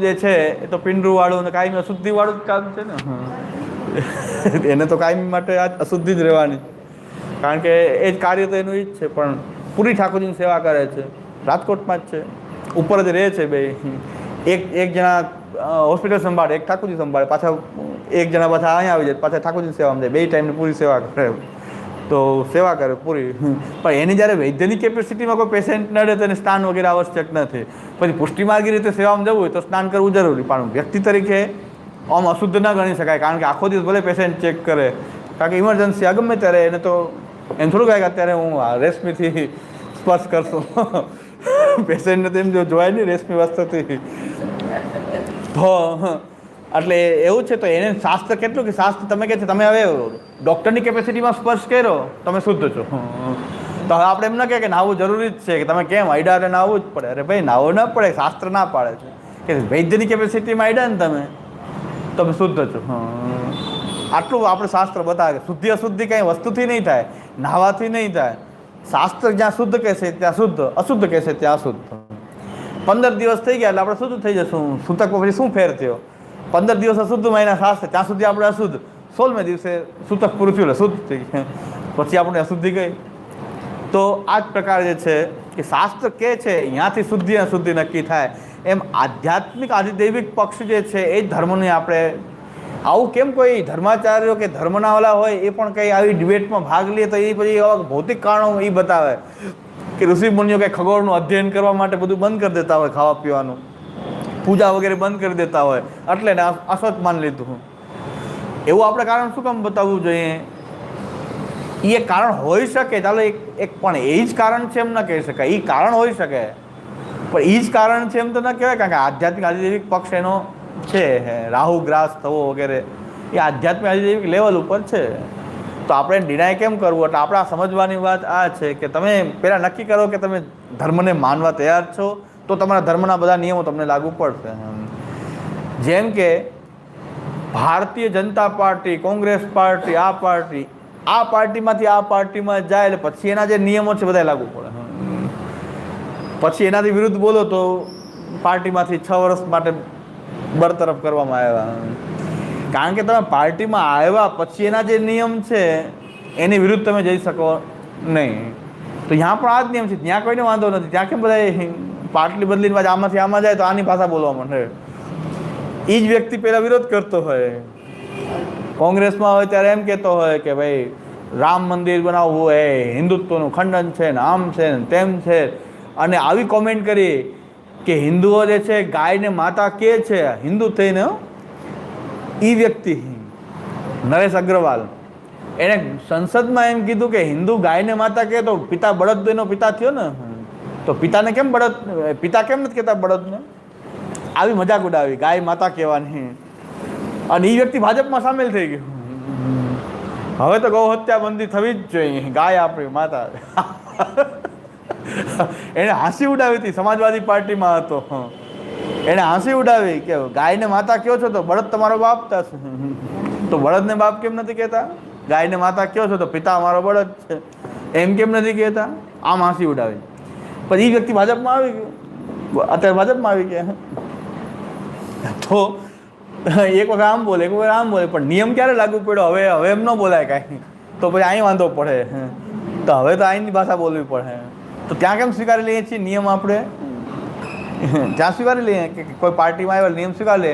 જે છે એ તો પિંડરૂવાળું અને કાયમી અશુદ્ધિવાળું જ કામ છે ને. એને તો કાયમી માટે આ અશુદ્ધિ જ રહેવાની, કારણ કે એ જ કાર્ય તો એનું એ જ છે. પણ પૂરી ઠાકોરજીની સેવા કરે છે, રાજકોટમાં જ છે, ઉપર જ રહે છે બે. એક જણા હોસ્પિટલ સંભાળે, એક ઠાકોરજી સંભાળે, પાછા એક જણા પાછા અહીંયા આવી જાય, પાછા ઠાકોરજીની સેવામાં જાય. બે ટાઈમની પૂરી સેવા કરે, તો સેવા કરે પૂરી. પણ એની જ્યારે વૈદ્યની કેપેસિટીમાં કોઈ પેશન્ટ નડે તો એને સ્નાન વગેરે આવશ્યક નથી. પછી પુષ્ટિમાર્ગી રીતે સેવામાં જવું હોય તો સ્નાન કરવું જરૂરી. પણ વ્યક્તિ તરીકે આમ અશુદ્ધ ન ગણી શકાય, કારણ કે આખો દિવસ ભલે પેશન્ટ ચેક કરે, કારણ કે ઇમરજન્સી ગમે ત્યારે એને તો એમ થોડું કહે કે અત્યારે હું રેશમીથી સ્પર્શ કરશું. પેશન્ટને તો એમ જોવાય નહીં રેશમી વસ્તુથી. તો એટલે એવું છે. તો એને શાસ્ત્ર કેટલું કે શાસ્ત્ર તમે કહે છે તમે હવે ડૉક્ટરની કેપેસિટીમાં સ્પર્શ કર્યો તમે શુદ્ધ છો. તો હવે આપણે એમ ન કહે કે નાહવું જરૂરી જ છે, કે તમે કેમ આઈડા નાહવું જ પડે. અરે ભાઈ નાહવું ન પડે, શાસ્ત્ર ના પાડે છે કે વૈદ્યની કેપેસિટીમાં આઈડા ને તમે શુદ્ધ છો. આટલું આપણે શાસ્ત્ર બતાવે. શુદ્ધિ અશુદ્ધિ કંઈ વસ્તુથી નહીં થાય, નાહવાથી નહીં થાય. શાસ્ત્ર જ્યાં શુદ્ધ કહેશે ત્યાં શુદ્ધ, અશુદ્ધ કહેશે ત્યાં અશુદ્ધ. 15 દિવસ થઈ ગયા એટલે આપણે શુદ્ધ થઈ જશું. સૂતક પછી શું ફેર થયો? 15 દિવસ અશુદ્ધ મહિના શાસ્ત્ર, ત્યાં સુધી આપણે અશુદ્ધ. 16મે દિવસે સૂતક પૂરું થયું એટલે શુદ્ધ થઈ ગયા, પછી આપણે અશુદ્ધિ ગઈ. તો આ જ પ્રકાર જે છે કે શાસ્ત્ર કહે છે અહીંયાથી શુદ્ધિ અશુદ્ધિ નક્કી થાય. એમ આધ્યાત્મિક આધિદૈવિક પક્ષ જે છે એ જ ધર્મને આપણે આવું કેમ કોઈ ધર્માચાર્યો કે ધર્મના વાળા હોય એ પણ કંઈ આવી ડિબેટમાં ભાગ લે તો એ પછી આવા ભૌતિક કારણો એ બતાવે કે ઋષિ મુનિઓ કંઈ ખગોળનું અધ્યયન કરવા માટે બધું બંધ કરી દેતા હોય, ખાવા પીવાનું, પૂજા વગેરે બંધ કરી દેતા હોય, એટલે ને અસત માની લીધું. એવું આપણે કારણ શું કામ બતાવવું જોઈએ? એ એક કારણ હોઈ શકે, ચાલો એક પણ એ જ કારણ છે એમ ન કહી શકાય. એ કારણ હોઈ શકે પણ એ જ કારણ છે એમ તો ન કહેવાય, કારણ કે આધ્યાત્મિક આધિદૈવિક પક્ષ એનો છે. રાહુ ગ્રાસ થવો વગેરે એ આધ્યાત્મિક આધિદૈવિક લેવલ ઉપર છે. તો આપણે ડિનાય કેમ કરવું? એટલે આપણે સમજવાની વાત આ છે કે તમે પહેલાં નક્કી કરો કે તમે ધર્મને માનવા તૈયાર છો, તો તમારા ધર્મના બધા નિયમો તમને લાગુ પડશે. જેમ કે ભારતીય જનતા પાર્ટી, કોંગ્રેસ પાર્ટી, આ પાર્ટીમાંથી આ પાર્ટીમાં જાય એટલે પછી એના જે નિયમો છે બધા લાગુ પડે. પછી એનાથી વિરુદ્ધ બોલો તો પાર્ટીમાંથી 6 વર્ષ માટે બરતરફ કરવામાં આવ્યા. કારણ કે તમે પાર્ટીમાં આવ્યા પછી એના જે નિયમ છે એની વિરુદ્ધ તમે જઈ શકો નહીં. તો ત્યાં પણ આ જ નિયમ છે, ત્યાં કોઈને વાંધો નથી. ત્યાં કેમ બધા પાટલી બદલીને પાછા આમાંથી આમાં જાય તો આની ભાષા બોલવા માંડે. એ જ વ્યક્તિ પહેલાં વિરોધ કરતો હોય. કોંગ્રેસમાં હોય ત્યારે એમ કહેતો હોય કે ભાઈ રામ મંદિર બનાવવું હોય, હિન્દુત્વનું ખંડન છે ને આમ છે ને તેમ છે. અને આવી કોમેન્ટ કરી કે હિન્દુઓ જે છે ગાયને માતા કહે છે, હિન્દુ થઈને એ વ્યક્તિ નરેશ અગ્રવાલ એણે સંસદમાં એમ કીધું કે હિન્દુ ગાયને માતા કહે તો પિતા બળદનો પિતા થયો ને, તો પિતાને કેમ પિતા કેમ નથી કહેતા બળદને? આવી મજાક ઉડાવી ગાય માતા કહેવાની. અને એ વ્યક્તિ ભાજપમાં સામેલ થઈ ગયો. હવે તો ગૌ હત્યા બંધી થવી જ જોઈએ, ગાય આપણી માતા. એને હાંસી ઉડાવી હતી, સમાજવાદી પાર્ટીમાં હતો. એને હાંસી ઉડાવી કે ગાયને માતા કયો છો તો બળદ તમારો બાપ થશે, તો બળદને બાપ કેમ નથી કહેતા? ગાયને માતા કયો છો તો પિતા અમારો બળદ છે એમ કેમ નથી કહેતા? આમ હાંસી ઉડાવી. પછી એ વ્યક્તિ ભાજપમાં આવી ગયો, અત્યારે ભાજપમાં આવી ગયા. તો એક વખત આમ બોલે, એક વખત આમ બોલે, પણ નિયમ ક્યારે લાગુ પડ્યો? હવે એમ ન બોલાય કાંઈ, તો પછી અહીં વાંધો પડે. તો હવે તો અહીંની ભાષા બોલવી પડે. તો ત્યાં કેમ સ્વીકારી લઈએ છીએ નિયમ? આપણે ત્યાં સ્વીકારી લઈએ કે કોઈ પાર્ટીમાં આવેલા નિયમ સ્વીકારી લે.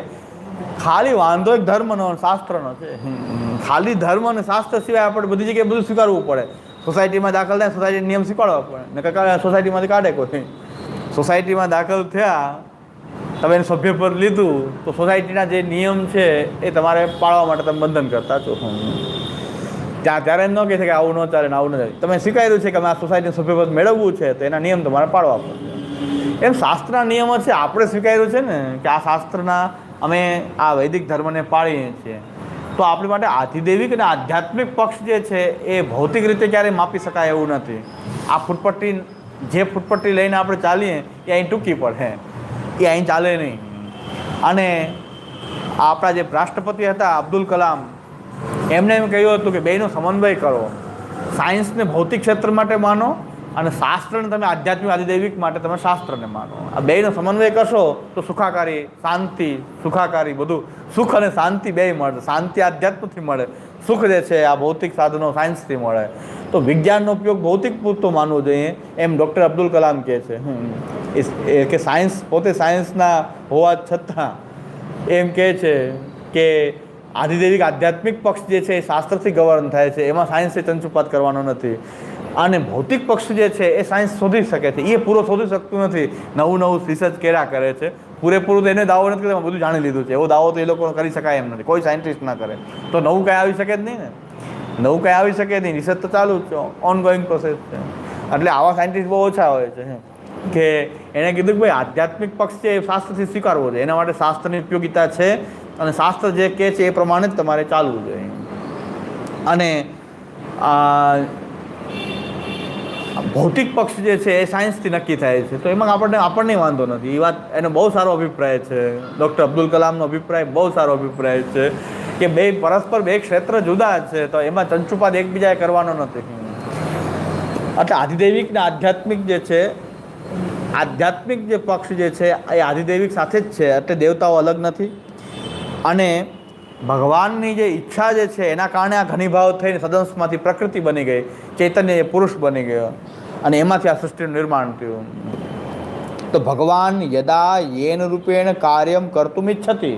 ખાલી વાંધો એક ધર્મનો શાસ્ત્રનો છે. ખાલી ધર્મ અને શાસ્ત્ર સિવાય આપણે બધી જગ્યાએ બધું સ્વીકારવું પડે. સોસાયટીમાં દાખલ થાય, સોસાયટી નિયમ શીખવાડવા પડે ને સોસાયટીમાંથી કાઢે કોઈ. સોસાયટીમાં દાખલ થયા, તમે એને સભ્યપદ લીધું તો સોસાયટીના જે નિયમ છે એ તમારે પાળવા માટે તમે બંધન કરતા છો. ત્યારે એમ ન કહે છે કે આવું ન ચાલે ને આવું ન ચાલે. તમે સ્વીકાર્યું છે કે અમે આ સોસાયટીનું સભ્યપદ મેળવવું છે તો એના નિયમ તમારે પાળવા પડે. એમ શાસ્ત્રના નિયમો છે, આપણે સ્વીકાર્યું છે ને કે આ શાસ્ત્રના અમે આ વૈદિક ધર્મને પાળીએ છીએ. તો આપણી માટે આધિદૈવિક અને આધ્યાત્મિક પક્ષ જે છે એ ભૌતિક રીતે ક્યારેય માપી શકાય એવું નથી. આ ફૂટપટ્ટી, જે ફૂટપટ્ટી લઈને આપણે ચાલીએ એ અહીં ટૂંકી પડે, એ અહીં ચાલે નહીં. અને આપણા જે રાષ્ટ્રપતિ હતા અબ્દુલ કલામ, એમને એમ કહ્યું હતું કે બેયનો સમન્વય કરો. સાયન્સને ભૌતિક ક્ષેત્ર માટે માનો અને શાસ્ત્રને તમે આધ્યાત્મિક આધિદૈવિક માટે તમે શાસ્ત્રને માનો. આ બેયનો સમન્વય કરશો તો સુખાકારી, શાંતિ, સુખાકારી બધું સુખ અને શાંતિ બેય મળે. શાંતિ આધ્યાત્મથી મળે, સુખ જે છે આ ભૌતિક સાધનો સાયન્સથી મળે. તો વિજ્ઞાનનો ઉપયોગ ભૌતિક પૂરતો માનવો જોઈએ એમ ડૉક્ટર અબ્દુલ કલામ કહે છે. કે સાયન્સ પોતે સાયન્સના હોવા છતાં એમ કહે છે કે આધિદૈવિક આધ્યાત્મિક પક્ષ જે છે એ શાસ્ત્રથી ગવર્ન થાય છે, એમાં સાયન્સે ચંચુપાત કરવાનો નથી. અને ભૌતિક પક્ષ જે છે એ સાયન્સ શોધી શકે છે, એ પૂરો શોધી શકતું નથી. નવું નવું રિસર્ચ કર્યા કરે છે. પૂરેપૂરું તો એને દાવો નથી કે બધું જાણી લીધું છે, એવો દાવો તો એ લોકો કરી શકાય એમ નથી. કોઈ સાયન્ટિસ્ટ ના કરે તો નવું કંઈ આવી શકે જ નહીં ને. નવું કંઈ આવી શકે નહીં. રિસર્ચ તો ચાલુ જ છે, ઓનગોઈંગ પ્રોસેસ છે. એટલે આવા સાયન્ટિસ્ટ બહુ ઓછા હોય છે કે એણે કીધું કે ભાઈ આધ્યાત્મિક પક્ષ છે એ શાસ્ત્રથી સ્વીકારવો જોઈએ. એના માટે શાસ્ત્રની ઉપયોગિતા છે અને શાસ્ત્ર જે કહે છે એ પ્રમાણે જ તમારે ચાલવું જોઈએ. અને ભૌતિક પક્ષ જે છે એ સાયન્સથી નક્કી થાય છે, તો એમાં આપણને વાંધો નથી. એ વાત એનો બહુ સારો અભિપ્રાય છે. ડૉક્ટર અબ્દુલ કલામનો અભિપ્રાય બહુ સારો અભિપ્રાય છે કે બે પરસ્પર બે ક્ષેત્ર જુદા છે, તો એમાં ચંચુપાત એકબીજાએ કરવાનો નથી. એટલે આધિદૈવિક ને આધ્યાત્મિક જે છે, આધ્યાત્મિક જે પક્ષ જે છે એ આધિદૈવિક સાથે જ છે. એટલે દેવતાઓ અલગ નથી. અને ભગવાનની જે ઈચ્છા જે છે એના કારણે આ ઘનીભાવ થઈને સદંશમાંથી પ્રકૃતિ બની ગઈ, ચૈતન્ય એ પુરુષ બની ગયો અને એમાંથી આ સૃષ્ટિનું નિર્માણ થયું. તો ભગવાન યદા યેન રૂપેણ કાર્યમ કર્તુમ ઈચ્છતિ,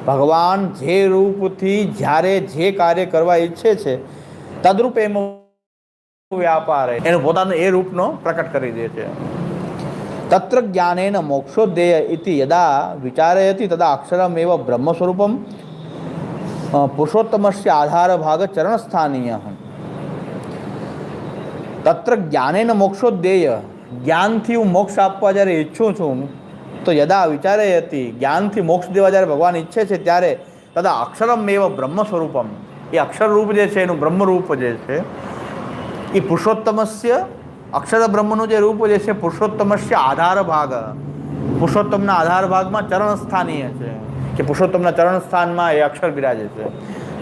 ભગવાન જે રૂપથી જ્યારે જે કાર્ય કરવા ઈચ્છે છે તદરૂપ એમ વ્યાપાર એનું પોતાનું એ રૂપનો પ્રકટ કરી દે છે. તત્ર જ્ઞાનેન મોક્ષોદેય ઇતિ યદા વિચારયતિ તદા અક્ષરમેવ બ્રહ્મ સ્વરૂપમ પુરુષોત્તમસ્ય આધાર ભાગ ચરણસ્થાનીય. તત્ર જ્ઞાનેન મોક્ષોદેય, જ્ઞાનથી હું મોક્ષ આપવા જ્યારે ઈચ્છું છું તો યદા વિચારયતિ, જ્ઞાનથી મોક્ષ દેવા જ્યારે ભગવાન ઈચ્છે છે ત્યારે તદા અક્ષરમેવ બ્રહ્મ સ્વરૂપમ, એ અક્ષર રૂપ જે છે એનું બ્રહ્મ રૂપ જે છે એ પુરુષોત્તમસ્ય, અક્ષર બ્રહ્મનું જે રૂપ જે છે પુરુષોત્તમસ્ય આધાર ભાગ, પુરુષોત્તમના આધાર ભાગમાં ચરણ સ્થાનીય છે કે પુરુષોત્તમના ચરણ સ્થાનમાં એ અક્ષર બિરાજે છે.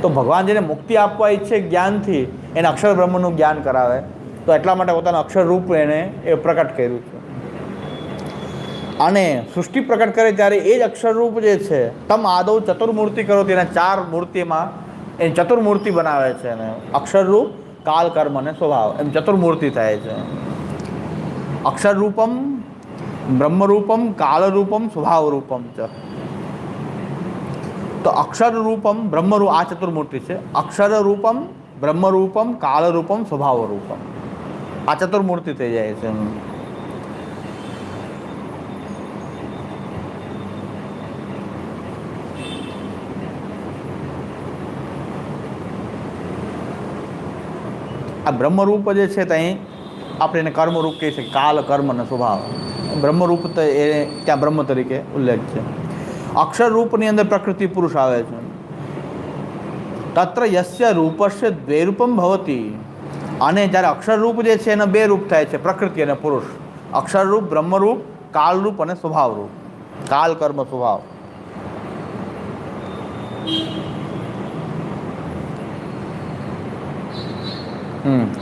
તો ભગવાન જેને મુક્તિ આપવા ઈચ્છે જ્ઞાનથી એને અક્ષર બ્રહ્મનું જ્ઞાન કરાવે, તો એટલા માટે પોતાનું અક્ષર રૂપ એને એ પ્રકટ કર્યું છે. અને સૃષ્ટિ પ્રકટ કરે ત્યારે એ જ અક્ષર રૂપ જે છે તમ આદૌ ચતુર્મૂર્તિ કરો, તેના 4 મૂર્તિમાં એ ચતુર્મૂર્તિ બનાવે છે. એને અક્ષર રૂપ, કાલ, કર્મ અને સ્વભાવ એમ ચતુર્મૂર્તિ થાય છે. અક્ષર રૂપમ, બ્રહ્મ રૂપમ, કાળ રૂપમ, સ્વભાવ રૂપમ ચ. તો અક્ષર રૂપમ, બ્રહ્મ રૂપ આ ચતુર્મૂર્તિ છે. અક્ષર રૂપમ, બ્રહ્મ રૂપમ, કાળ રૂપમ, સ્વભાવ રૂપમ આ ચતુર્મૂર્તિ થઈ જાય છે. આ બ્રહ્મરૂપ જે છે ત્યાં આપણે એને કર્મરૂપ કહીએ છીએ, કાલ, કર્મ અને સ્વભાવ. બ્રહ્મરૂપ તો એ ત્યાં બ્રહ્મ તરીકે ઉલ્લેખ છે. અક્ષર રૂપની અંદર પ્રકૃતિ પુરુષ આવે છે. તત્ર યસ્ય રૂપસ્ય દ્વૈરૂપમ ભવતી, અને જ્યારે અક્ષર રૂપ જે છે એના 2 રૂપ થાય છે, પ્રકૃતિ અને પુરુષ. અક્ષર રૂપ, બ્રહ્મરૂપ, કાળ રૂપ અને સ્વભાવ રૂપ. કાલ, કર્મ, સ્વભાવ.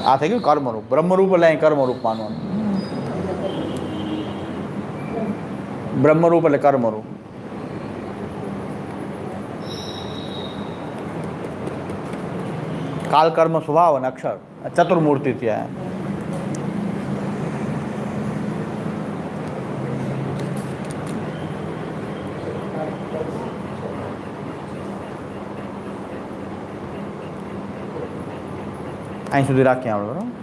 આ થઈ ગયું કર્મરૂપ. બ્રહ્મરૂપ એટલે અહીં કર્મરૂપ માનવાનું. બ્રહ્મરૂપ એટલે કર્મરૂપ. કાલ, કર્મ, સ્વભાવ અને અક્ષર ચતુર્મૂર્તિ થયા. અહીં સુધી રાખીએ આપણે બરાબર.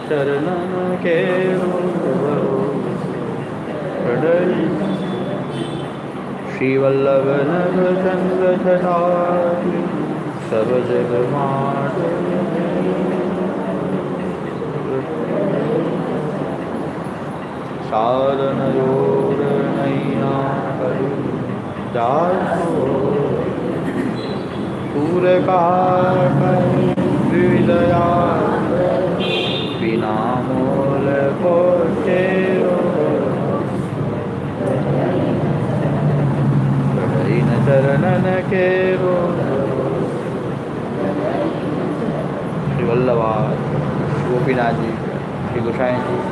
ચરણ કે શ્રી વલ્લભ નર ચંદ્ર છટા સર્વ જગ માટે સાધન યોગ નૈયા કરી જાસો પૂરકા વિદયા વિના મોલ કોટે ચરણન કેરો શ્રી વલ્લભા ગોપીનાથજી શ્રી ગોસાઈજી